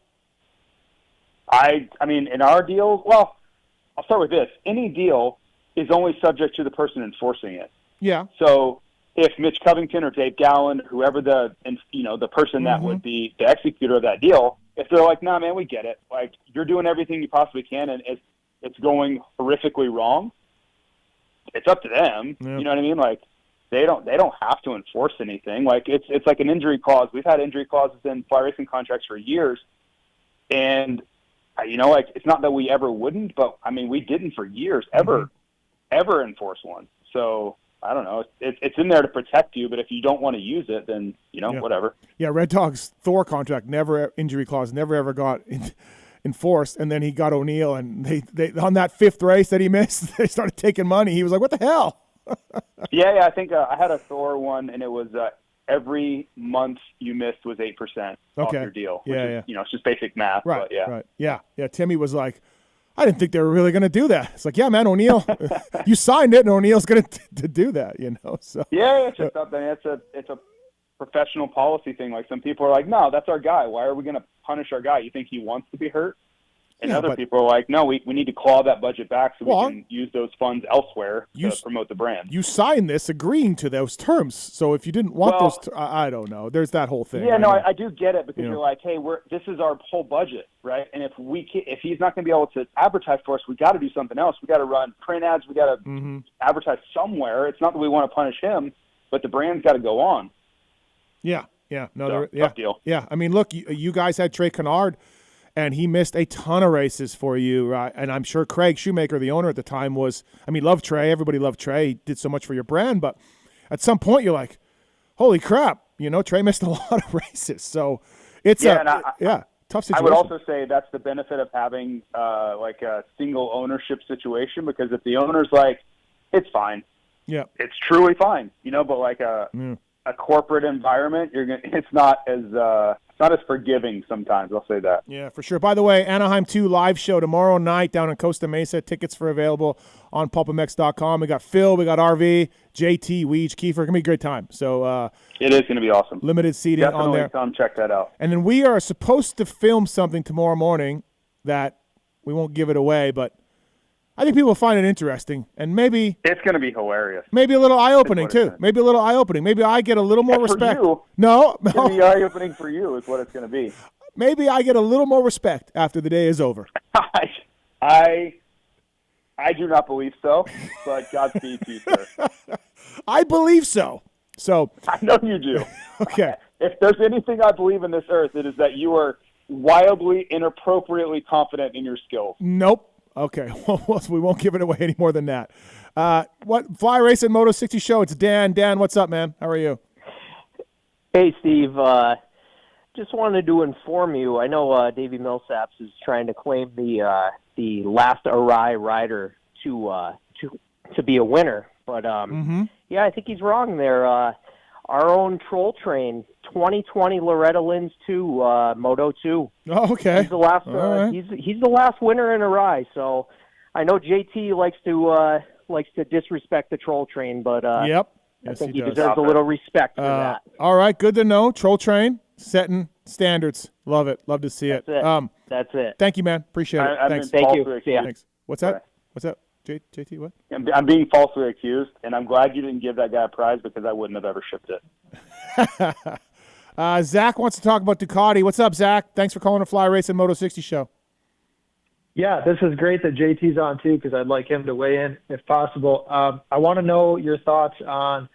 I mean, in our deal, well, I'll start with this. Any deal is only subject to the person enforcing it. Yeah. So if Mitch Covington or Dave Gallen, whoever the person that would be the executor of that deal, if they're like, nah, man, we get it. Like, you're doing everything you possibly can, and it's going horrifically wrong, it's up to them. Yeah. You know what I mean? Like, they don't have to enforce anything. Like, it's like an injury clause. We've had injury clauses in fly racing contracts for years, and like, it's not that we ever wouldn't, but I mean, we didn't for years ever enforce one. So I don't know. It's in there to protect you, but if you don't want to use it, then whatever. Yeah, Red Dog's Thor contract injury clause never ever got enforced, and then he got O'Neill, and they on that fifth race that he missed, they started taking money. He was like, "What the hell?" Yeah. I think I had a Thor one, and it was every month you missed was 8% off your deal. Which is, it's just basic math. Right. But yeah. Right. Yeah. Timmy was like, I didn't think they were really going to do that. It's like, yeah, man, O'Neill, you signed it, and O'Neill's going to do that, you know. So Yeah, it's just something. It's a professional policy thing. Like some people are like, no, that's our guy. Why are we going to punish our guy? You think he wants to be hurt? And other people are like, no, we need to claw that budget back so we can use those funds elsewhere to promote the brand. You signed this agreeing to those terms. So if you didn't want those, I don't know. There's that whole thing. Yeah, I do get it because you're like, hey, this is our whole budget, right? And if he's not going to be able to advertise for us, we got to do something else. We got to run print ads. We got to advertise somewhere. It's not that we want to punish him, but the brand's got to go on. Yeah. No, tough deal. Yeah, I mean, look, you guys had Trey Kennard, and he missed a ton of races for you, right? And I'm sure Craig Shoemaker, the owner at the time, loved Trey. Everybody loved Trey. He did so much for your brand. But at some point, you're like, holy crap, Trey missed a lot of races. So it's tough situation. I would also say that's the benefit of having like a single ownership situation, because if the owner's like, it's fine. Yeah. It's truly fine, but like a corporate environment, it's not as forgiving sometimes. I'll say that. Yeah, for sure. By the way, Anaheim 2 live show tomorrow night down in Costa Mesa. Tickets are available on pulpmx.com. We got Phil, we got RV, JT, Weege, Kiefer. It's going to be a great time. So it is going to be awesome. Limited seating on there. Come check that out. And then we are supposed to film something tomorrow morning that we won't give it away, but I think people will find it interesting, and maybe it's going to be hilarious. Maybe a little eye-opening too. Maybe a little eye-opening. Maybe I get a little more respect. For you, no, it's going to be eye-opening for you is what it's going to be. Maybe I get a little more respect after the day is over. I do not believe so, but Godspeed to you, sir. I believe so. So I know you do. Okay. If there's anything I believe in this earth, it is that you are wildly, inappropriately confident in your skills. Nope. Okay, well, we won't give it away any more than that. Fly Racing Moto 60 show? It's Dan. Dan, what's up, man? How are you? Hey, Steve. Just wanted to inform you. I know Davey Millsaps is trying to claim the last Arai rider to be a winner, but yeah, I think he's wrong there. Our own Troll Train, 2020 Loretta Lynn's 2, Moto 2. Oh, okay. He's the last. Right. He's the last winner in Arai. So I know JT likes to disrespect the Troll Train, but yep. I Yes, think he he does. deserves a little respect for that. All right, good to know. Troll Train setting standards. Love it. Love to see it. That's it. Thank you, man. Appreciate it. Thanks. Thank you. See ya. Thanks. What's that? What's that? JT, what? I'm being falsely accused, and I'm glad you didn't give that guy a prize because I wouldn't have ever shipped it. Zach wants to talk about Ducati. What's up, Zach? Thanks for calling a Fly Racing Moto 60 show. Yeah, this is great that JT's on too, because I'd like him to weigh in if possible. I want to know your thoughts on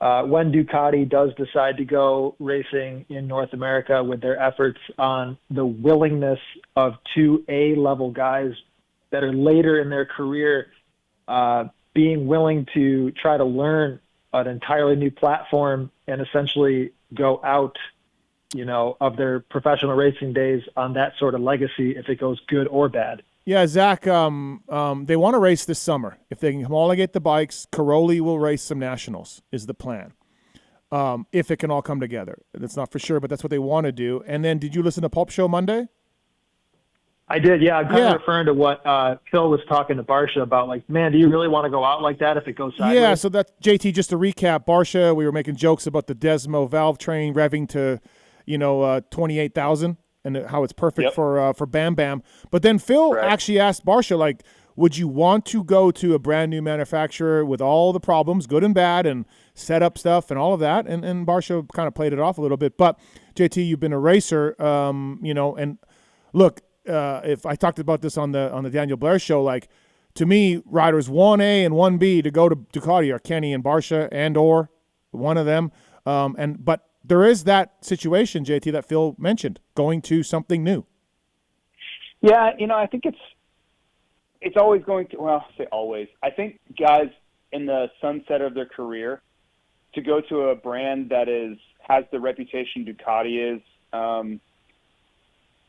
when Ducati does decide to go racing in North America with their efforts on the willingness of two A-level guys that are later in their career being willing to try to learn an entirely new platform and essentially go out, of their professional racing days on that sort of legacy, if it goes good or bad. Yeah, Zach, they want to race this summer. If they can homologate the bikes, Caroli will race some nationals is the plan. If it can all come together. That's not for sure, but that's what they want to do. And then did you listen to Pulp Show Monday? I did, yeah. I'm kind of referring to what Phil was talking to Barsha about. Like, man, do you really want to go out like that if it goes sideways? Yeah, so that's JT. Just to recap, Barsha, we were making jokes about the Desmo valve train revving to, 28,000 and how it's perfect for Bam Bam. But then Phil actually asked Barsha, like, would you want to go to a brand new manufacturer with all the problems, good and bad, and setup stuff and all of that? And Barsha kind of played it off a little bit. But JT, you've been a racer, and look. If I talked about this on the Daniel Blair show, like, to me, riders 1A and 1B to go to Ducati are Kenny and Barsha and/or one of them. But there is that situation, JT, that Phil mentioned, going to something new. Yeah, I think it's always going to. Well, I say always. I think guys in the sunset of their career to go to a brand that has the reputation Ducati is.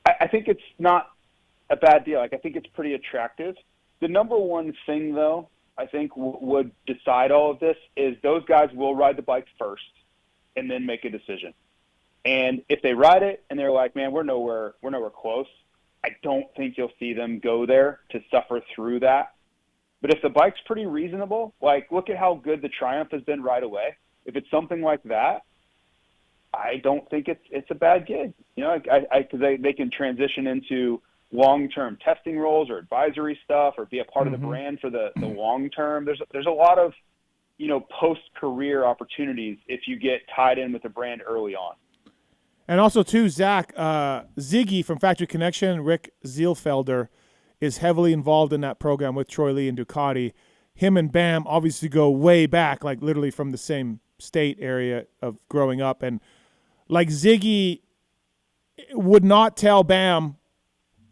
I think it's not a bad deal. Like, I think it's pretty attractive. The number one thing, though, I think would decide all of this is those guys will ride the bike first and then make a decision. And if they ride it and they're like, man, we're nowhere close, I don't think you'll see them go there to suffer through that. But if the bike's pretty reasonable, like look at how good the Triumph has been right away. If it's something like that, I don't think it's a bad gig. Because they can transition into long-term testing roles or advisory stuff, or be a part of the brand for the long term. There's a lot of post-career opportunities if you get tied in with the brand early on. And also, too, Zach, Ziggy from Factory Connection, Rick Zielfelder, is heavily involved in that program with Troy Lee and Ducati. Him and Bam obviously go way back, like literally from the same state area of growing up. And like Ziggy would not tell Bam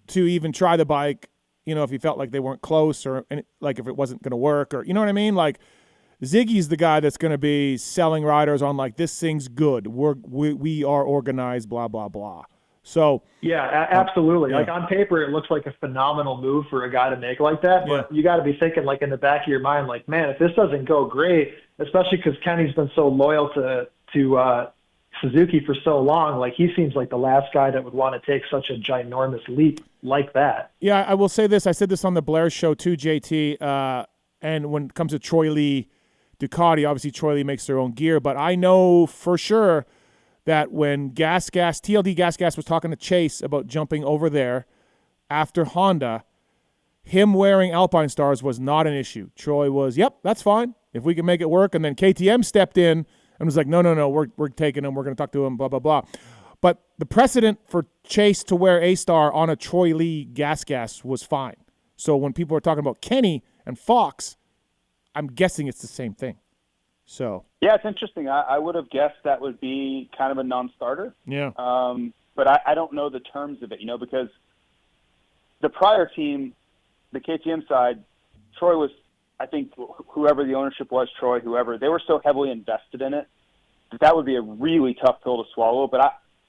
to even try the bike, if he felt like they weren't close or like if it wasn't going to work, or you know what I mean? Like Ziggy's the guy that's going to be selling riders on like, this thing's good. We are organized, blah, blah, blah. So yeah, absolutely. yeah. Like on paper, it looks like a phenomenal move for a guy to make like that. But you got to be thinking like in the back of your mind, like, man, if this doesn't go great, especially because Kenny's been so loyal to Suzuki for so long, like he seems like the last guy that would want to take such a ginormous leap like that. Yeah, I will say this. I said this on the Blair show too, JT. And when it comes to Troy Lee, Ducati, obviously Troy Lee makes their own gear, but I know for sure that when TLD Gas was talking to Chase about jumping over there after Honda, him wearing Alpine Stars was not an issue. Troy was, yep, that's fine if we can make it work. And then KTM stepped in and was like, no, we're taking him. We're going to talk to him, blah, blah, blah. But the precedent for Chase to wear A-Star on a Troy Lee gas was fine. So when people are talking about Kenny and Fox, I'm guessing it's the same thing. So yeah, it's interesting. I would have guessed that would be kind of a non-starter. Yeah. But I don't know the terms of it, because the prior team, the KTM side, Troy was, I think, whoever the ownership was, Troy, whoever, they were so heavily invested in it that would be a really tough pill to swallow. But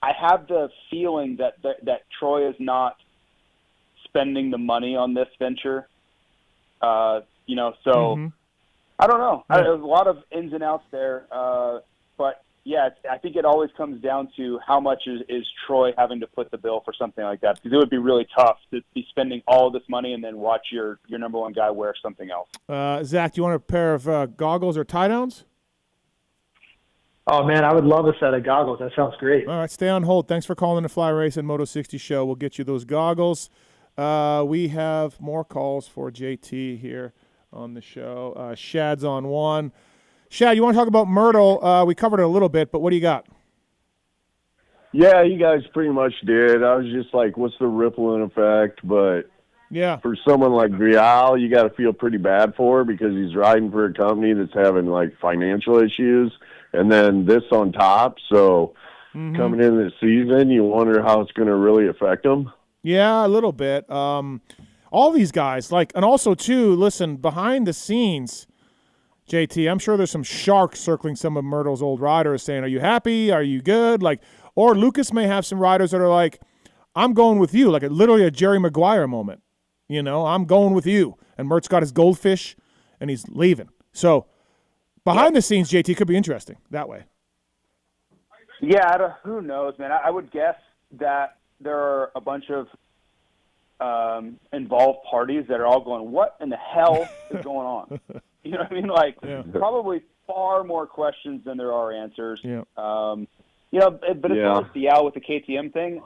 I have the feeling that Troy is not spending the money on this venture. So I don't know. There's a lot of ins and outs there. But, yeah, I think it always comes down to how much is Troy having to put the bill for something like that. Because it would be really tough to be spending all of this money and then watch your number one guy wear something else. Zach, do you want a pair of goggles or tie-downs? Oh, man, I would love a set of goggles. That sounds great. All right, stay on hold. Thanks for calling the Fly Race and Moto 60 show. We'll get you those goggles. We have more calls for JT here on the show. Shad's on one. Shad, you want to talk about Mirtl? We covered it a little bit, but what do you got? Yeah, you guys pretty much did. I was just like, what's the ripple in effect? But yeah, for someone like Vial, you got to feel pretty bad for because he's riding for a company that's having like financial issues, and then this on top. So coming into the season, you wonder how it's going to really affect him. Yeah, a little bit. All these guys, and also too, listen, behind the scenes, JT, I'm sure there's some sharks circling some of Mirtl's old riders saying, are you happy? Are you good? Or Lucas may have some riders that are like, I'm going with you, literally a Jerry Maguire moment. I'm going with you. And Mirt's got his goldfish, and he's leaving. So behind the scenes, JT, could be interesting that way. Yeah, who knows, man. I would guess that there are a bunch of involved parties that are all going, what in the hell is going on? You know what I mean? Probably far more questions than there are answers. Yeah. But as far as Vial with the KTM thing,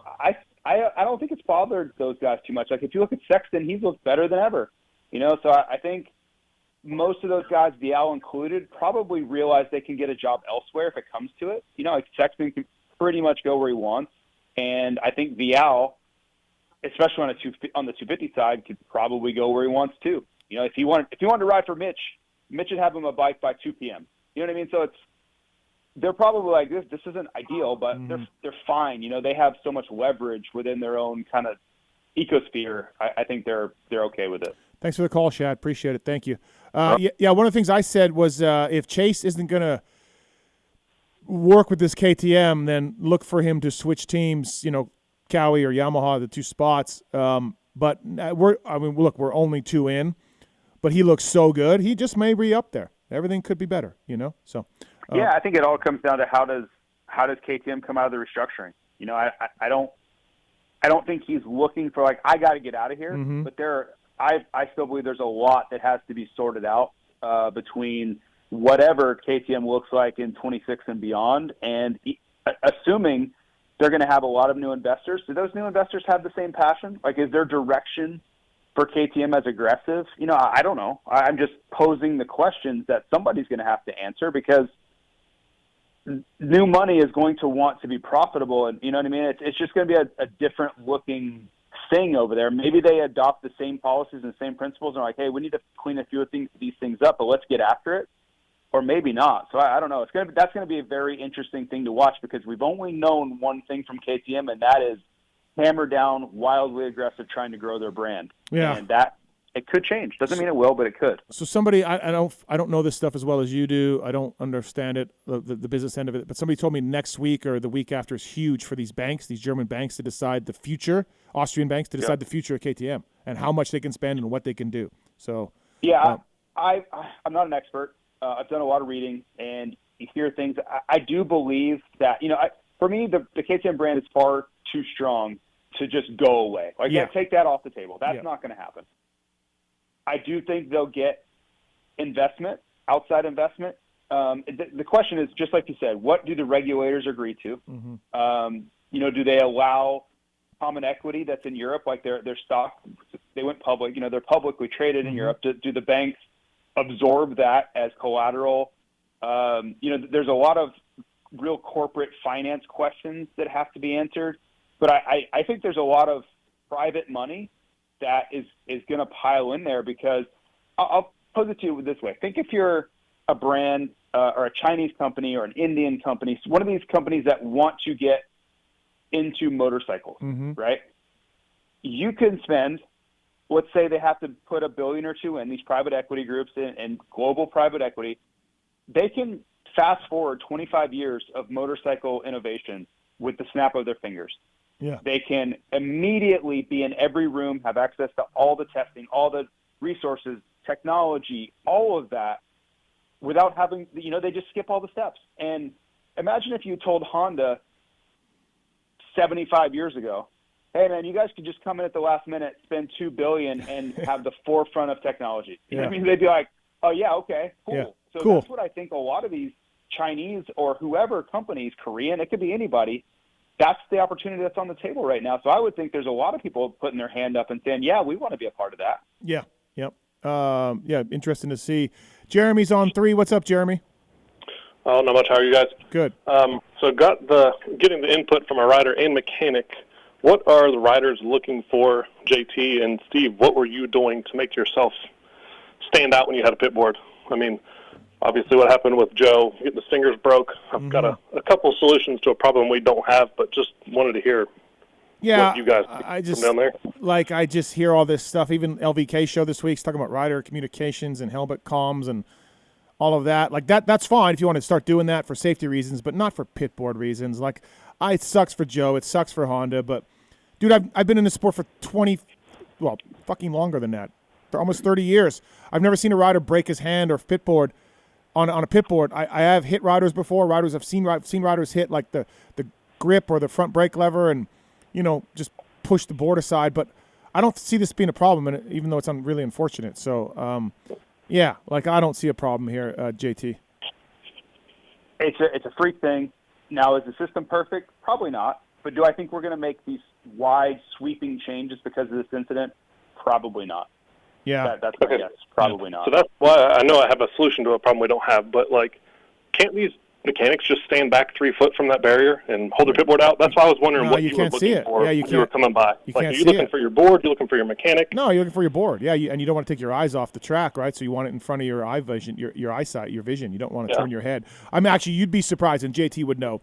I don't think it's bothered those guys too much. If you look at Sexton, he's looked better than ever. So I think most of those guys, Vial included, probably realize they can get a job elsewhere if it comes to it. Sexton can pretty much go where he wants. And I think Vial, especially on the 250 side, could probably go where he wants to. If he wanted to ride for Mitch would have him a bike by 2 p.m. You know what I mean? So they're probably like, this isn't ideal, but they're fine. They have so much leverage within their own kind of ecosphere. I think they're okay with it. Thanks for the call, Shad. Appreciate it. Thank you. Yeah, one of the things I said was if Chase isn't going to work with this KTM, then look for him to switch teams, Cowie or Yamaha, the two spots. But we're only 2 in, but he looks so good. He just may re-up there. Everything could be better, So yeah, I think it all comes down to how does KTM come out of the restructuring. I don't I don't think he's looking for like, I got to get out of here. Mm-hmm. But I still believe there's a lot that has to be sorted out between whatever KTM looks like in 26 and beyond, and assuming they're going to have a lot of new investors. Do those new investors have the same passion? Like, is their direction for KTM as aggressive? I don't know. I'm just posing the questions that somebody's going to have to answer, because new money is going to want to be profitable, and you know what I mean? It's just going to be a different looking thing over there. Maybe they adopt the same policies and the same principles and are like, hey, we need to clean a few of these things up, but let's get after it. Or maybe not. So I don't know. That's going to be a very interesting thing to watch, because we've only known one thing from KTM, and that is hammer down, wildly aggressive, trying to grow their brand. Yeah. And that it could change. Doesn't mean it will, but it could. So somebody, I don't know this stuff as well as you do. I don't understand it, the business end of it. But somebody told me next week or the week after is huge for these banks, these German banks, to decide the future, Austrian banks to decide the future of KTM and how much they can spend and what they can do. So yeah, I'm not an expert. I've done a lot of reading, and you hear things. I do believe that, for me, the KTM brand is far too strong to just go away. Like, take that off the table. That's not going to happen. I do think they'll get investment, outside investment. The question is, just like you said, what do the regulators agree to? Mm-hmm. Do they allow common equity that's in Europe, like their stock? They went public. They're publicly traded in Europe. Do the banks absorb that as collateral? There's a lot of real corporate finance questions that have to be answered, but I think there's a lot of private money that is going to pile in there, because I'll pose it to you this way. Think if you're a brand or a Chinese company or an Indian company, one of these companies that want to get into motorcycles, right? You can spend, let's say they have to put $1 billion or $2 billion in these private equity groups and global private equity. They can fast forward 25 years of motorcycle innovation with the snap of their fingers. Yeah. They can immediately be in every room, have access to all the testing, all the resources, technology, all of that, without having, they just skip all the steps. And imagine if you told Honda 75 years ago, hey, man, you guys could just come in at the last minute, spend $2 billion, and have the forefront of technology. You know what I mean? They'd be like, oh, yeah, okay, cool. Yeah. So cool. That's what I think a lot of these Chinese or whoever companies, Korean, it could be anybody, that's the opportunity that's on the table right now. So I would think there's a lot of people putting their hand up and saying, yeah, we want to be a part of that. Yeah, yep. Interesting to see. Jeremy's on 3. What's up, Jeremy? Oh, not much. How are you guys? Good. So getting the input from a rider and mechanic. What are the riders looking for, JT and Steve? What were you doing to make yourself stand out when you had a pit board? I mean, obviously what happened with Joe, getting his fingers broke. I've got a couple solutions to a problem we don't have, but just wanted to hear what you guys from down there. I just hear all this stuff. Even LVK show this week's talking about rider communications and helmet comms and all of that. Like that's fine if you want to start doing that for safety reasons, but not for pit board reasons. Like, it sucks for Joe. It sucks for Honda. But, dude, I've been in this sport for fucking longer than that. For almost 30 years. I've never seen a rider break his hand or pit board on a pit board. I have hit riders before. I've seen riders hit like the grip or the front brake lever and, just push the board aside. But I don't see this being a problem, even though it's really unfortunate. So, I don't see a problem here, JT. It's a freak thing. Now, is the system perfect? Probably not. But do I think we're going to make these wide, sweeping changes because of this incident? Probably not. Yeah. That's my guess. Probably not. So that's why I know I have a solution to a problem we don't have. But, can't these mechanics just stand back 3 foot from that barrier and hold their pit board out? That's why I was wondering what you were looking for when you were coming by. Are you looking for your board? You looking for your mechanic? No, you're looking for your board. Yeah, and you don't want to take your eyes off the track, right? So you want it in front of your eye vision, your eyesight, your vision. You don't want to turn your head. I mean, actually, you'd be surprised, and JT would know.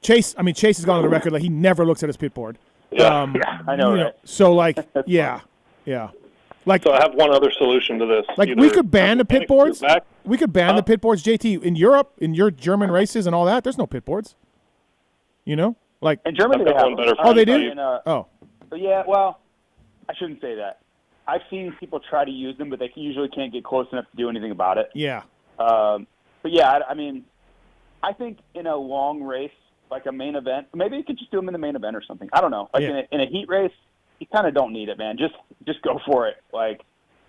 Chase has gone on the record he never looks at his pit board. Yeah, I know, right? So, yeah. So I have one other solution to this. We could ban the pit boards. We could ban the pit boards, JT. In Europe, in your German races and all that, there's no pit boards. In Germany they have them. Oh, they do? Yeah, well, I shouldn't say that. I've seen people try to use them, but they usually can't get close enough to do anything about it. Yeah. But yeah, I mean, I think in a long race, like a main event. Maybe you could just do them in the main event or something. I don't know. Like in a heat race, you kind of don't need it, man. Just go for it. Like,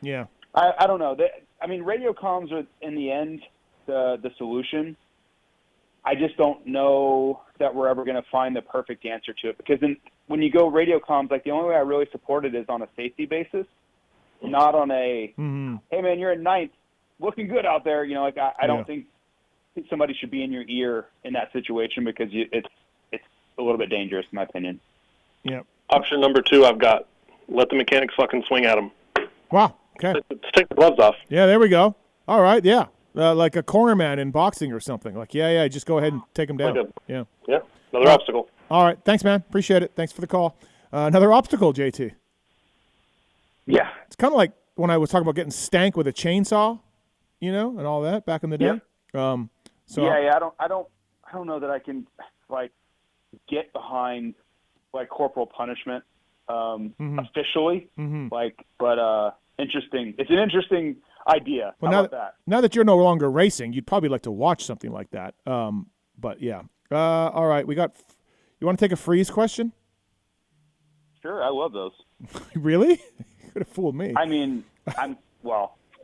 yeah. I don't know. I mean, radio comms are in the end the solution. I just don't know that we're ever going to find the perfect answer to it, because when you go radio comms, like the only way I really support it is on a safety basis, not on a hey man, you're in ninth, looking good out there. You know, like I don't think somebody should be in your ear in that situation, because it's a little bit dangerous in my opinion. Yeah. Option number 2, I've got let the mechanics fucking swing at him. Wow. Okay. Let's take the gloves off. Yeah, there we go. All right. Yeah. Like a cornerman in boxing or something. Like, just go ahead and take him down. Yeah. Yeah. Another obstacle. All right. Thanks, man. Appreciate it. Thanks for the call. Another obstacle, JT. Yeah. It's kind of like when I was talking about getting stank with a chainsaw, and all that back in the day. Yeah. I don't know that I can like get behind like corporal punishment officially. But interesting. It's an interesting idea. Well, How about that? Now that you're no longer racing, you'd probably like to watch something like that. But yeah. All right, you want to take a Friese question? Sure, I love those. Really? You could have fooled me. I mean, I'm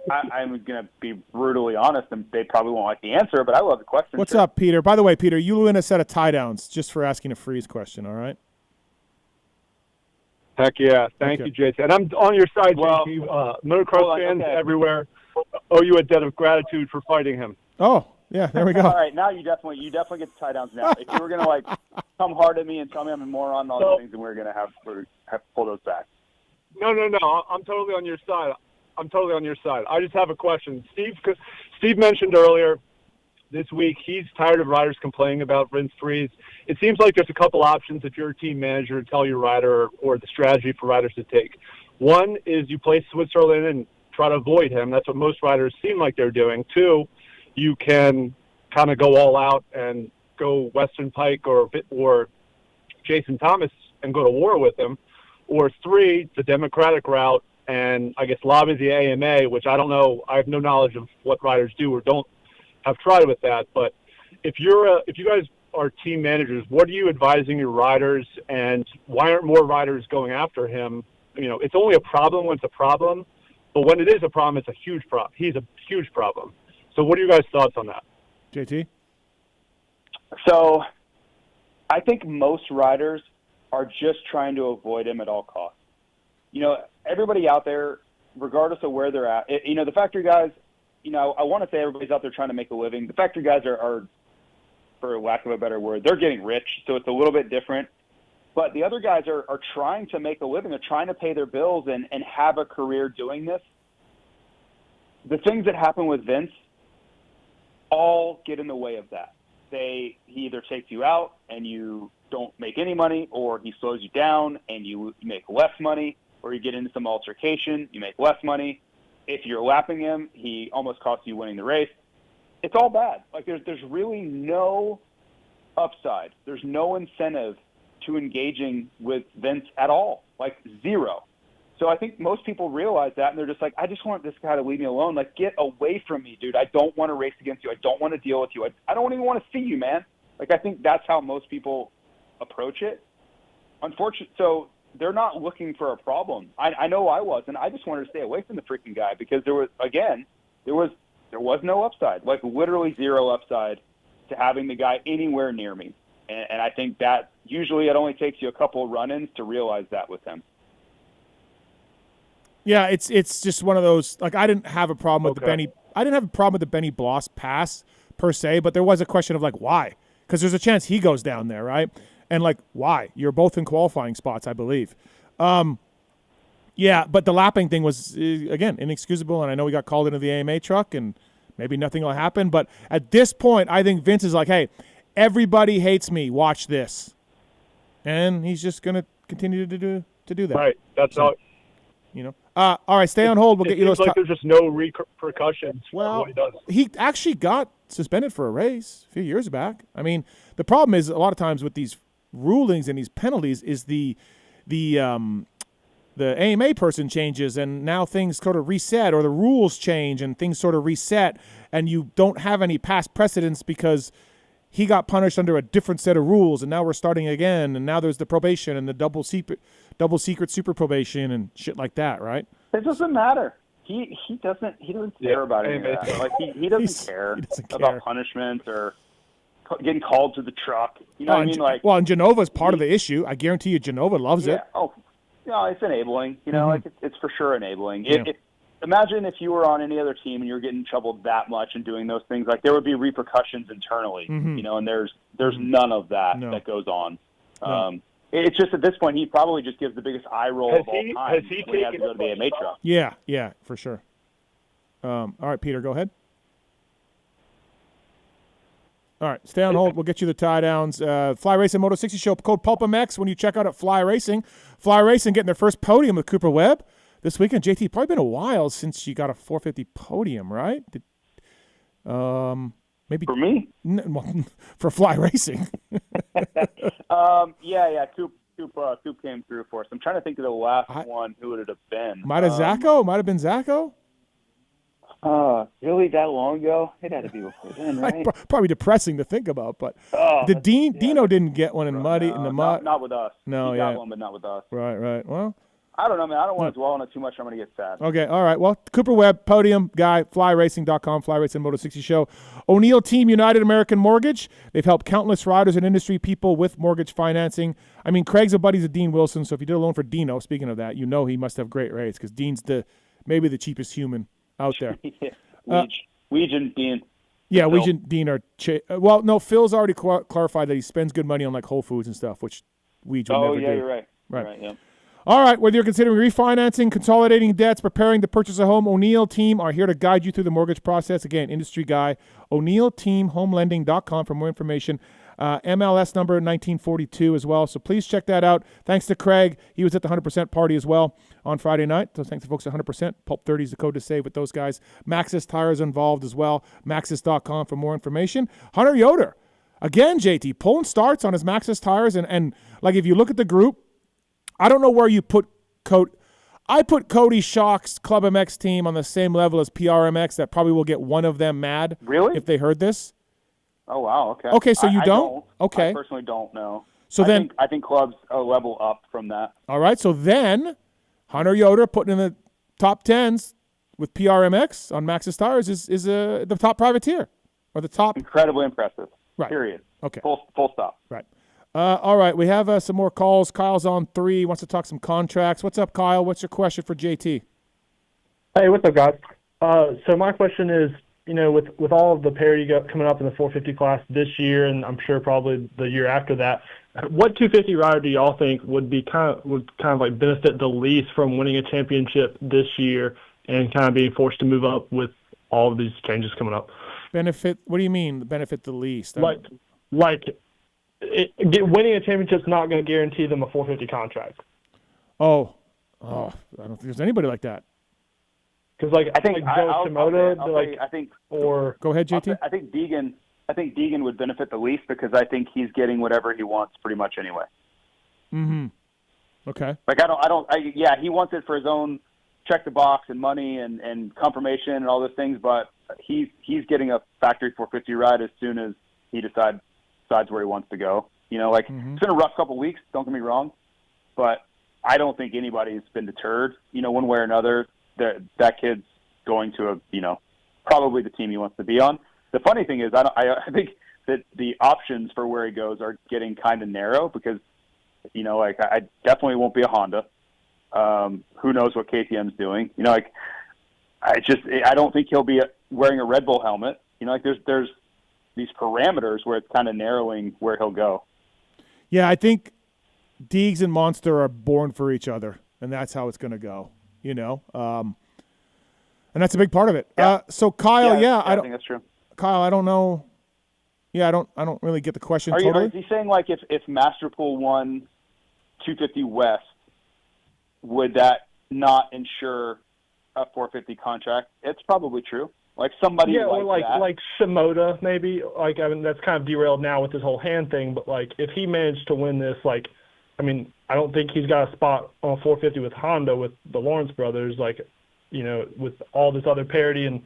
going to be brutally honest, and they probably won't like the answer, but I love the question. What's up, Peter? By the way, Peter, you win a set of tie downs just for asking a Friese question, all right? Heck yeah. Thank you, JT. And I'm on your side, JT. Motocross fans everywhere owe you a debt of gratitude for fighting him. Oh, yeah, there we go. All right, now you definitely get the tie downs now. If you were going to like come hard at me and tell me I'm a moron and all those things, then we're going to have to pull those back. No. I'm totally on your side. I just have a question. Steve mentioned earlier this week he's tired of riders complaining about Vince Friese. It seems like there's a couple options if you're a team manager to tell your rider or the strategy for riders to take. One is you play Switzerland and try to avoid him. That's what most riders seem like they're doing. 2, you can kind of go all out and go Weston Pike or Jason Thomas and go to war with him. Or 3, the Democratic route, and I guess lobby the AMA, which I don't know. I have no knowledge of what riders do or don't have tried with that. But if you guys are team managers, what are you advising your riders, and why aren't more riders going after him? It's only a problem when it's a problem, but when it is a problem, it's a huge problem. He's a huge problem. So what are you guys' thoughts on that? JT? So I think most riders are just trying to avoid him at all costs. Everybody out there, regardless of where they're at, the factory guys, I want to say everybody's out there trying to make a living. The factory guys are, for lack of a better word, they're getting rich, so it's a little bit different. But the other guys are trying to make a living. They're trying to pay their bills and have a career doing this. The things that happen with Vince all get in the way of that. He either takes you out and you don't make any money, or he slows you down and you make less money, or you get into some altercation, you make less money. If you're lapping him, he almost costs you winning the race. It's all bad. Like there's really no upside. There's no incentive to engaging with Vince at all, like zero. So I think most people realize that, and they're just like, I just want this guy to leave me alone. Like, get away from me, dude. I don't want to race against you. I don't want to deal with you. I don't even want to see you, man. Like, I think that's how most people approach it. Unfortunately, so they're not looking for a problem. I know I was, and I just wanted to stay away from the freaking guy because there was no upside, like literally zero upside to having the guy anywhere near me. And I think that usually it only takes you a couple of run-ins to realize that with him. Yeah, it's just one of those. Like, I didn't have a problem with the Benny Bloss pass per se, but there was a question of like why, because there's a chance he goes down there, right? And like why? You're both in qualifying spots, I believe. Yeah, but the lapping thing was again inexcusable, and I know we got called into the AMA truck, and maybe nothing will happen. But at this point, I think Vince is like, hey, everybody hates me. Watch this, and he's just gonna continue to do that. Right. That's all. All right, stay on hold. We'll get you those. Seems like there's just no repercussions. Well, what he does. He actually got suspended for a race a few years back. I mean, the problem is a lot of times with these rulings and these penalties is the AMA person changes, and now things sort of reset, or the rules change and things sort of reset, and you don't have any past precedents because he got punished under a different set of rules, and now we're starting again, and now there's the probation and the double secret super probation and shit like that, right? It doesn't matter. He doesn't care about any of that. Like he doesn't care about punishment or getting called to the truck. You know what I mean? Like, well, and Genova's part of the issue. I guarantee you, Genova loves it. Oh, no, it's enabling. You know, like it's for sure enabling. Yeah. Imagine if you were on any other team and you were getting in trouble that much and doing those things. Like there would be repercussions internally. You know, and there's none of that that goes on. It's just at this point he probably just gives the biggest eye roll of all time when he has to go to the AMA truck. Yeah, for sure. All right, Peter, go ahead. All right, stay on hold. We'll get you the tie downs. Fly Racing Moto 60 Show, code PulpMX when you check out at Fly Racing. Fly Racing getting their first podium with Cooper Webb this weekend. JT, probably been a while since you got a 450 podium, right? Maybe for me? For Fly Racing. Yeah. Coop came through for us. I'm trying to think of the last one. Who would it have been? Might have been Zacho. Really that long ago? It had to be before then, right? Probably depressing to think about, but Dino didn't get one in the mud. Not with us. No, he got one, but not with us. Right. Well, I don't know, man. I don't want to dwell on it too much. I'm going to get sad. Okay, all right. Well, Cooper Webb, podium guy, flyracing.com, Fly Racing Moto 60 Show. O'Neill Team, United American Mortgage. They've helped countless riders and industry people with mortgage financing. I mean, Craig's a buddy of Dean Wilson, so if you did a loan for Dino, speaking of that, you know he must have great rates because Dean's maybe the cheapest human out there. Weege and Dean. Yeah, Weege and Dean are well, no, Phil's already clarified that he spends good money on like Whole Foods and stuff, which Weege will never do. You're right. Right, yeah. All right, whether you're considering refinancing, consolidating debts, preparing to purchase a home, O'Neill Team are here to guide you through the mortgage process. Again, industry guy, O'NeillTeamHomeLending.com for more information. MLS number 1942 as well. So please check that out. Thanks to Craig. He was at the 100% party as well on Friday night. So thanks to folks at 100%. Pulp 30 is the code to save with those guys. Maxxis Tires involved as well. Maxxis.com for more information. Hunter Yoder. Again, JT, pulling starts on his Maxxis Tires. And like if you look at the group, I don't know where you put Cody. I put Cody Schock's Club MX team on the same level as PRMX. That probably will get one of them mad. Really? If they heard this. Oh, wow. Okay. Okay, so you don't? Okay. I personally don't know. So I think clubs a level up from that. All right, so then Hunter Yoder putting in the top 10s with PRMX on Maxxis Tires is the top privateer or the top. Incredibly impressive. Right. Period. Okay. Full stop. Right. All right, we have some more calls. Kyle's on 3, wants to talk some contracts. What's up, Kyle? What's your question for JT? Hey, what's up, guys? So my question is, with all of the parity coming up in the 450 class this year, and I'm sure probably the year after that, what 250 rider do y'all think would kind of like benefit the least from winning a championship this year and kind of being forced to move up with all of these changes coming up? Benefit? What do you mean benefit the least? Winning a championship's not going to guarantee them a 450 contract. Oh, I don't think there's anybody like that. Because I think Moto, or go ahead, JT. I think Deegan would benefit the least because I think he's getting whatever he wants pretty much anyway. Mm-hmm. Okay. Like he wants it for his own check the box and money and confirmation and all those things, but he's getting a factory 450 ride as soon as he decides where he wants to go. It's been a rough couple of weeks, don't get me wrong, but I don't think anybody's been deterred, one way or another. That kid's going to probably the team he wants to be on. The funny thing is I think that the options for where he goes are getting kind of narrow because, I definitely won't be a Honda. Who knows what KTM's doing? I don't think he'll be wearing a Red Bull helmet. There's these parameters where it's kind of narrowing where he'll go. Yeah, I think Deegs and Monster are born for each other, and that's how it's going to go. And that's a big part of it. Yeah. So Kyle, I think that's true. Kyle, I don't know. Yeah, I don't really get the question Is totally. he saying like if Masterpool won 250 West, would that not ensure a 450 contract? It's probably true. Like somebody or that. like Shimoda maybe. That's kind of derailed now with this whole hand thing. But if he managed to win this, I don't think he's got a spot on 450 with Honda with the Lawrence brothers. With all this other parity and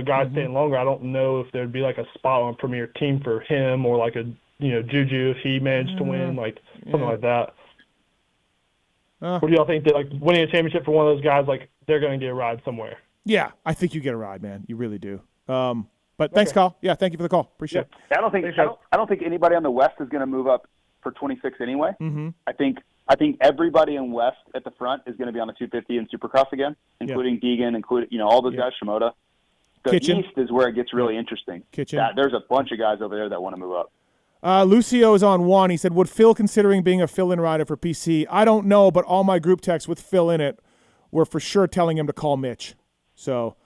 guys staying longer, I don't know if there'd be like a spot on a premier team for him or like a Juju if he managed to win, like something like that. What do y'all think that like winning a championship for one of those guys, like they're going to get a ride somewhere? Yeah, I think you get a ride, man. You really do. But thanks, Kyle. Yeah, thank you for the call. Appreciate it. I don't think anybody on the West is going to move up for 26 anyway. Mm-hmm. I think everybody in West at the front is going to be on the 250 and Supercross again, including Deegan, including all those guys, Shimoda. The Kitchen. East is where it gets really interesting. Kitchen. There's a bunch of guys over there that want to move up. Lucio is on one. He said, would Phil considering being a fill-in rider for PC? I don't know, but all my group texts with Phil in it were for sure telling him to call Mitch. So,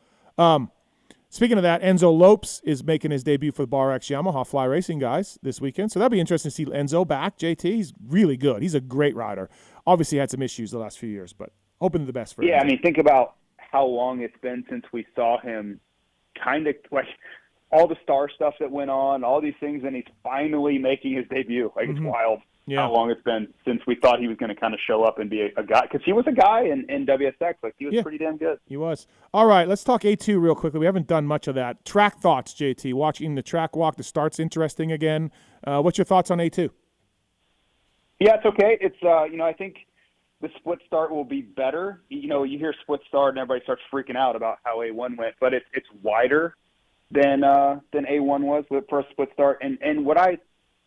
speaking of that, Enzo Lopes is making his debut for the Bar X Yamaha Fly Racing guys this weekend. So that'd be interesting to see Enzo back. JT, he's really good. He's a great rider. Obviously had some issues the last few years, but hoping the best for him. Yeah, I mean, think about how long it's been since we saw him kind of like all the star stuff that went on, all these things, and he's finally making his debut. Like, it's wild how long it's been since we thought he was going to kind of show up and be a guy. Because he was a guy in WSX. Like, he was pretty damn good. He was. All right, let's talk A2 real quickly. We haven't done much of that. Track thoughts, JT. Watching the track walk, the start's interesting again. What's your thoughts on A2? Yeah, it's okay. It's, I think the split start will be better. You hear split start and everybody starts freaking out about how A1 went, but it's wider than A1 was for a split start. And what I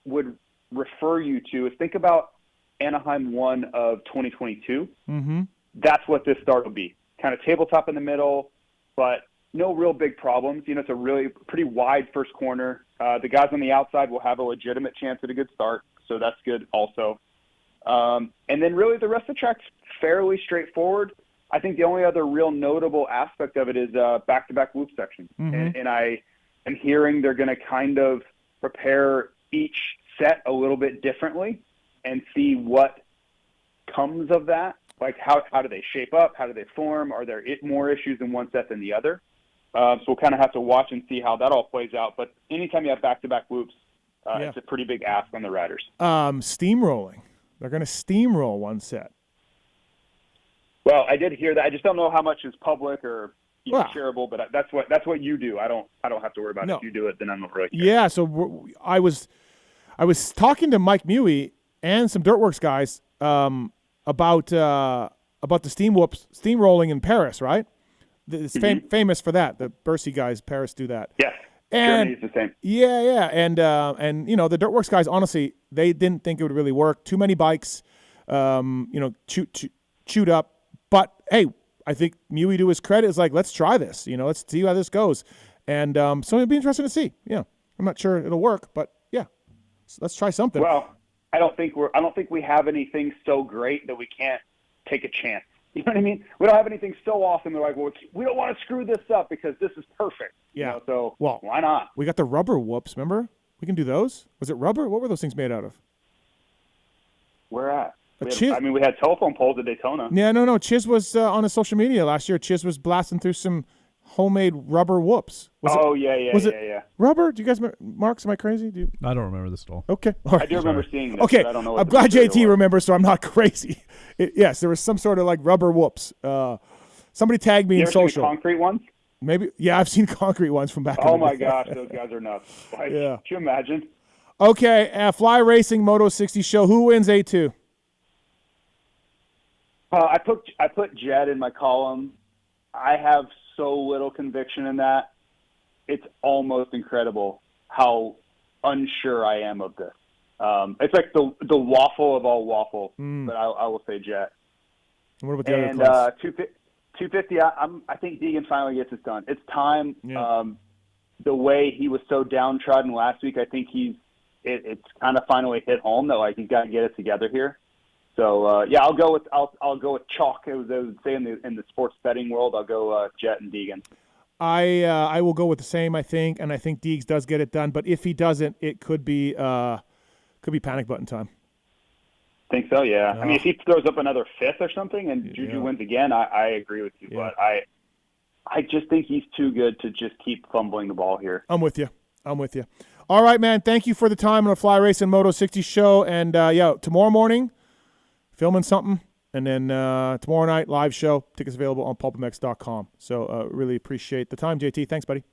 would refer you to is think about Anaheim 1 of 2022. Mm-hmm. That's what this start will be. Kind of tabletop in the middle, but no real big problems. It's a really pretty wide first corner. The guys on the outside will have a legitimate chance at a good start, so that's good also. And then really the rest of the track's fairly straightforward. I think the only other real notable aspect of it is back-to-back loop section. Mm-hmm. And I am hearing they're going to kind of prepare each set a little bit differently and see what comes of that. Like how do they shape up? How do they form? Are there more issues in one set than the other? So we'll kind of have to watch and see how that all plays out. But anytime you have back-to-back loops, it's a pretty big ask on the riders. Steamrolling. They're going to steamroll one set. Well, I did hear that. I just don't know how much is public or shareable, but that's what you do. I don't have to worry about it. If you do it, then I'm not really care. Yeah, so I was talking to Mike Mewey and some Dirtworks guys about the steamrolling in Paris, right? It's famous for that. The Bercy guys, Paris, do that. Yes. And Germany's the same. Yeah. And the Dirtworks guys, honestly, they didn't think it would really work. Too many bikes, chewed up. But hey, I think Mewey, to his credit, is like, let's try this. Let's see how this goes. And so it'd be interesting to see. Yeah, I'm not sure it'll work, but yeah, let's try something. Well, I don't think we have anything so great that we can't take a chance. You know what I mean? We don't have anything so awesome. They're like, well, we don't want to screw this up because this is perfect. Yeah. So why not? We got the rubber whoops. Remember? We can do those. Was it rubber? What were those things made out of? Where at? Chiz. We had telephone poles at Daytona. Yeah, no. Chiz was on his social media last year. Chiz was blasting through some homemade rubber whoops. Was it rubber? Do you guys, Marks, am I crazy? I don't remember this at all. Okay. All right. I do remember seeing this. Okay. But I don't know I'm glad JT remembers, so I'm not crazy. Yes, there was some sort of like rubber whoops. Somebody tagged me in social. Seen concrete ones? Maybe. Yeah, I've seen concrete ones from back in Oh the my day. gosh, those guys are nuts. Like, Yeah. Can you imagine? Okay, Fly Racing Moto 60 show. Who wins A2? I put Jed in my column. I have so little conviction in that. It's almost incredible how unsure I am of this. It's like the waffle of all waffle, but I will say Jet. What about the other class? 250, I think Deegan finally gets it done. It's time. Yeah. The way he was so downtrodden last week, I think it's kind of finally hit home that like he's got to get it together here. So I'll go with chalk. As they would say in the sports betting world, I'll go Jet and Deegan. I will go with the same. I think Deegs does get it done, but if he doesn't, it could be panic button time. Think so, yeah. I mean, if he throws up another fifth or something and Juju wins again, I agree with you. Yeah. But I just think he's too good to just keep fumbling the ball here. I'm with you. All right, man. Thank you for the time on the Fly Racing Moto 60 show. And tomorrow morning, filming something And then tomorrow night, live show. Tickets available on pulpmx.com. So really appreciate the time, JT. Thanks, buddy.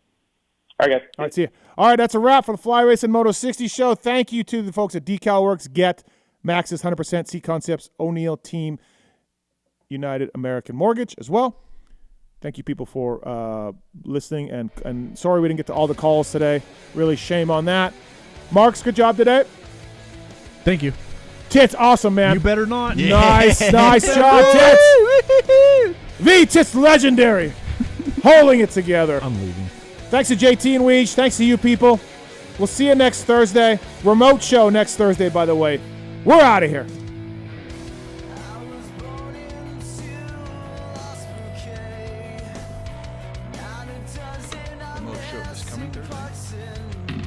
All right, guys. All right, see you. All right, that's a wrap for the Fly Racing Moto 60 show. Thank you to the folks at Decal Works, Get, Maxxis 100%, Seat Concepts, O'Neill Team, United American Mortgage as well. Thank you, people, for listening. And sorry we didn't get to all the calls today. Really shame on that. Marks, good job today. Thank you. Tits, awesome, man. You better not. Nice job, Tits. Tits, legendary. Holding it together. I'm leaving. Thanks to JT and Weege. Thanks to you, people. We'll see you next Thursday. Remote show next Thursday, by the way. We're out of here. Remote show this coming Thursday.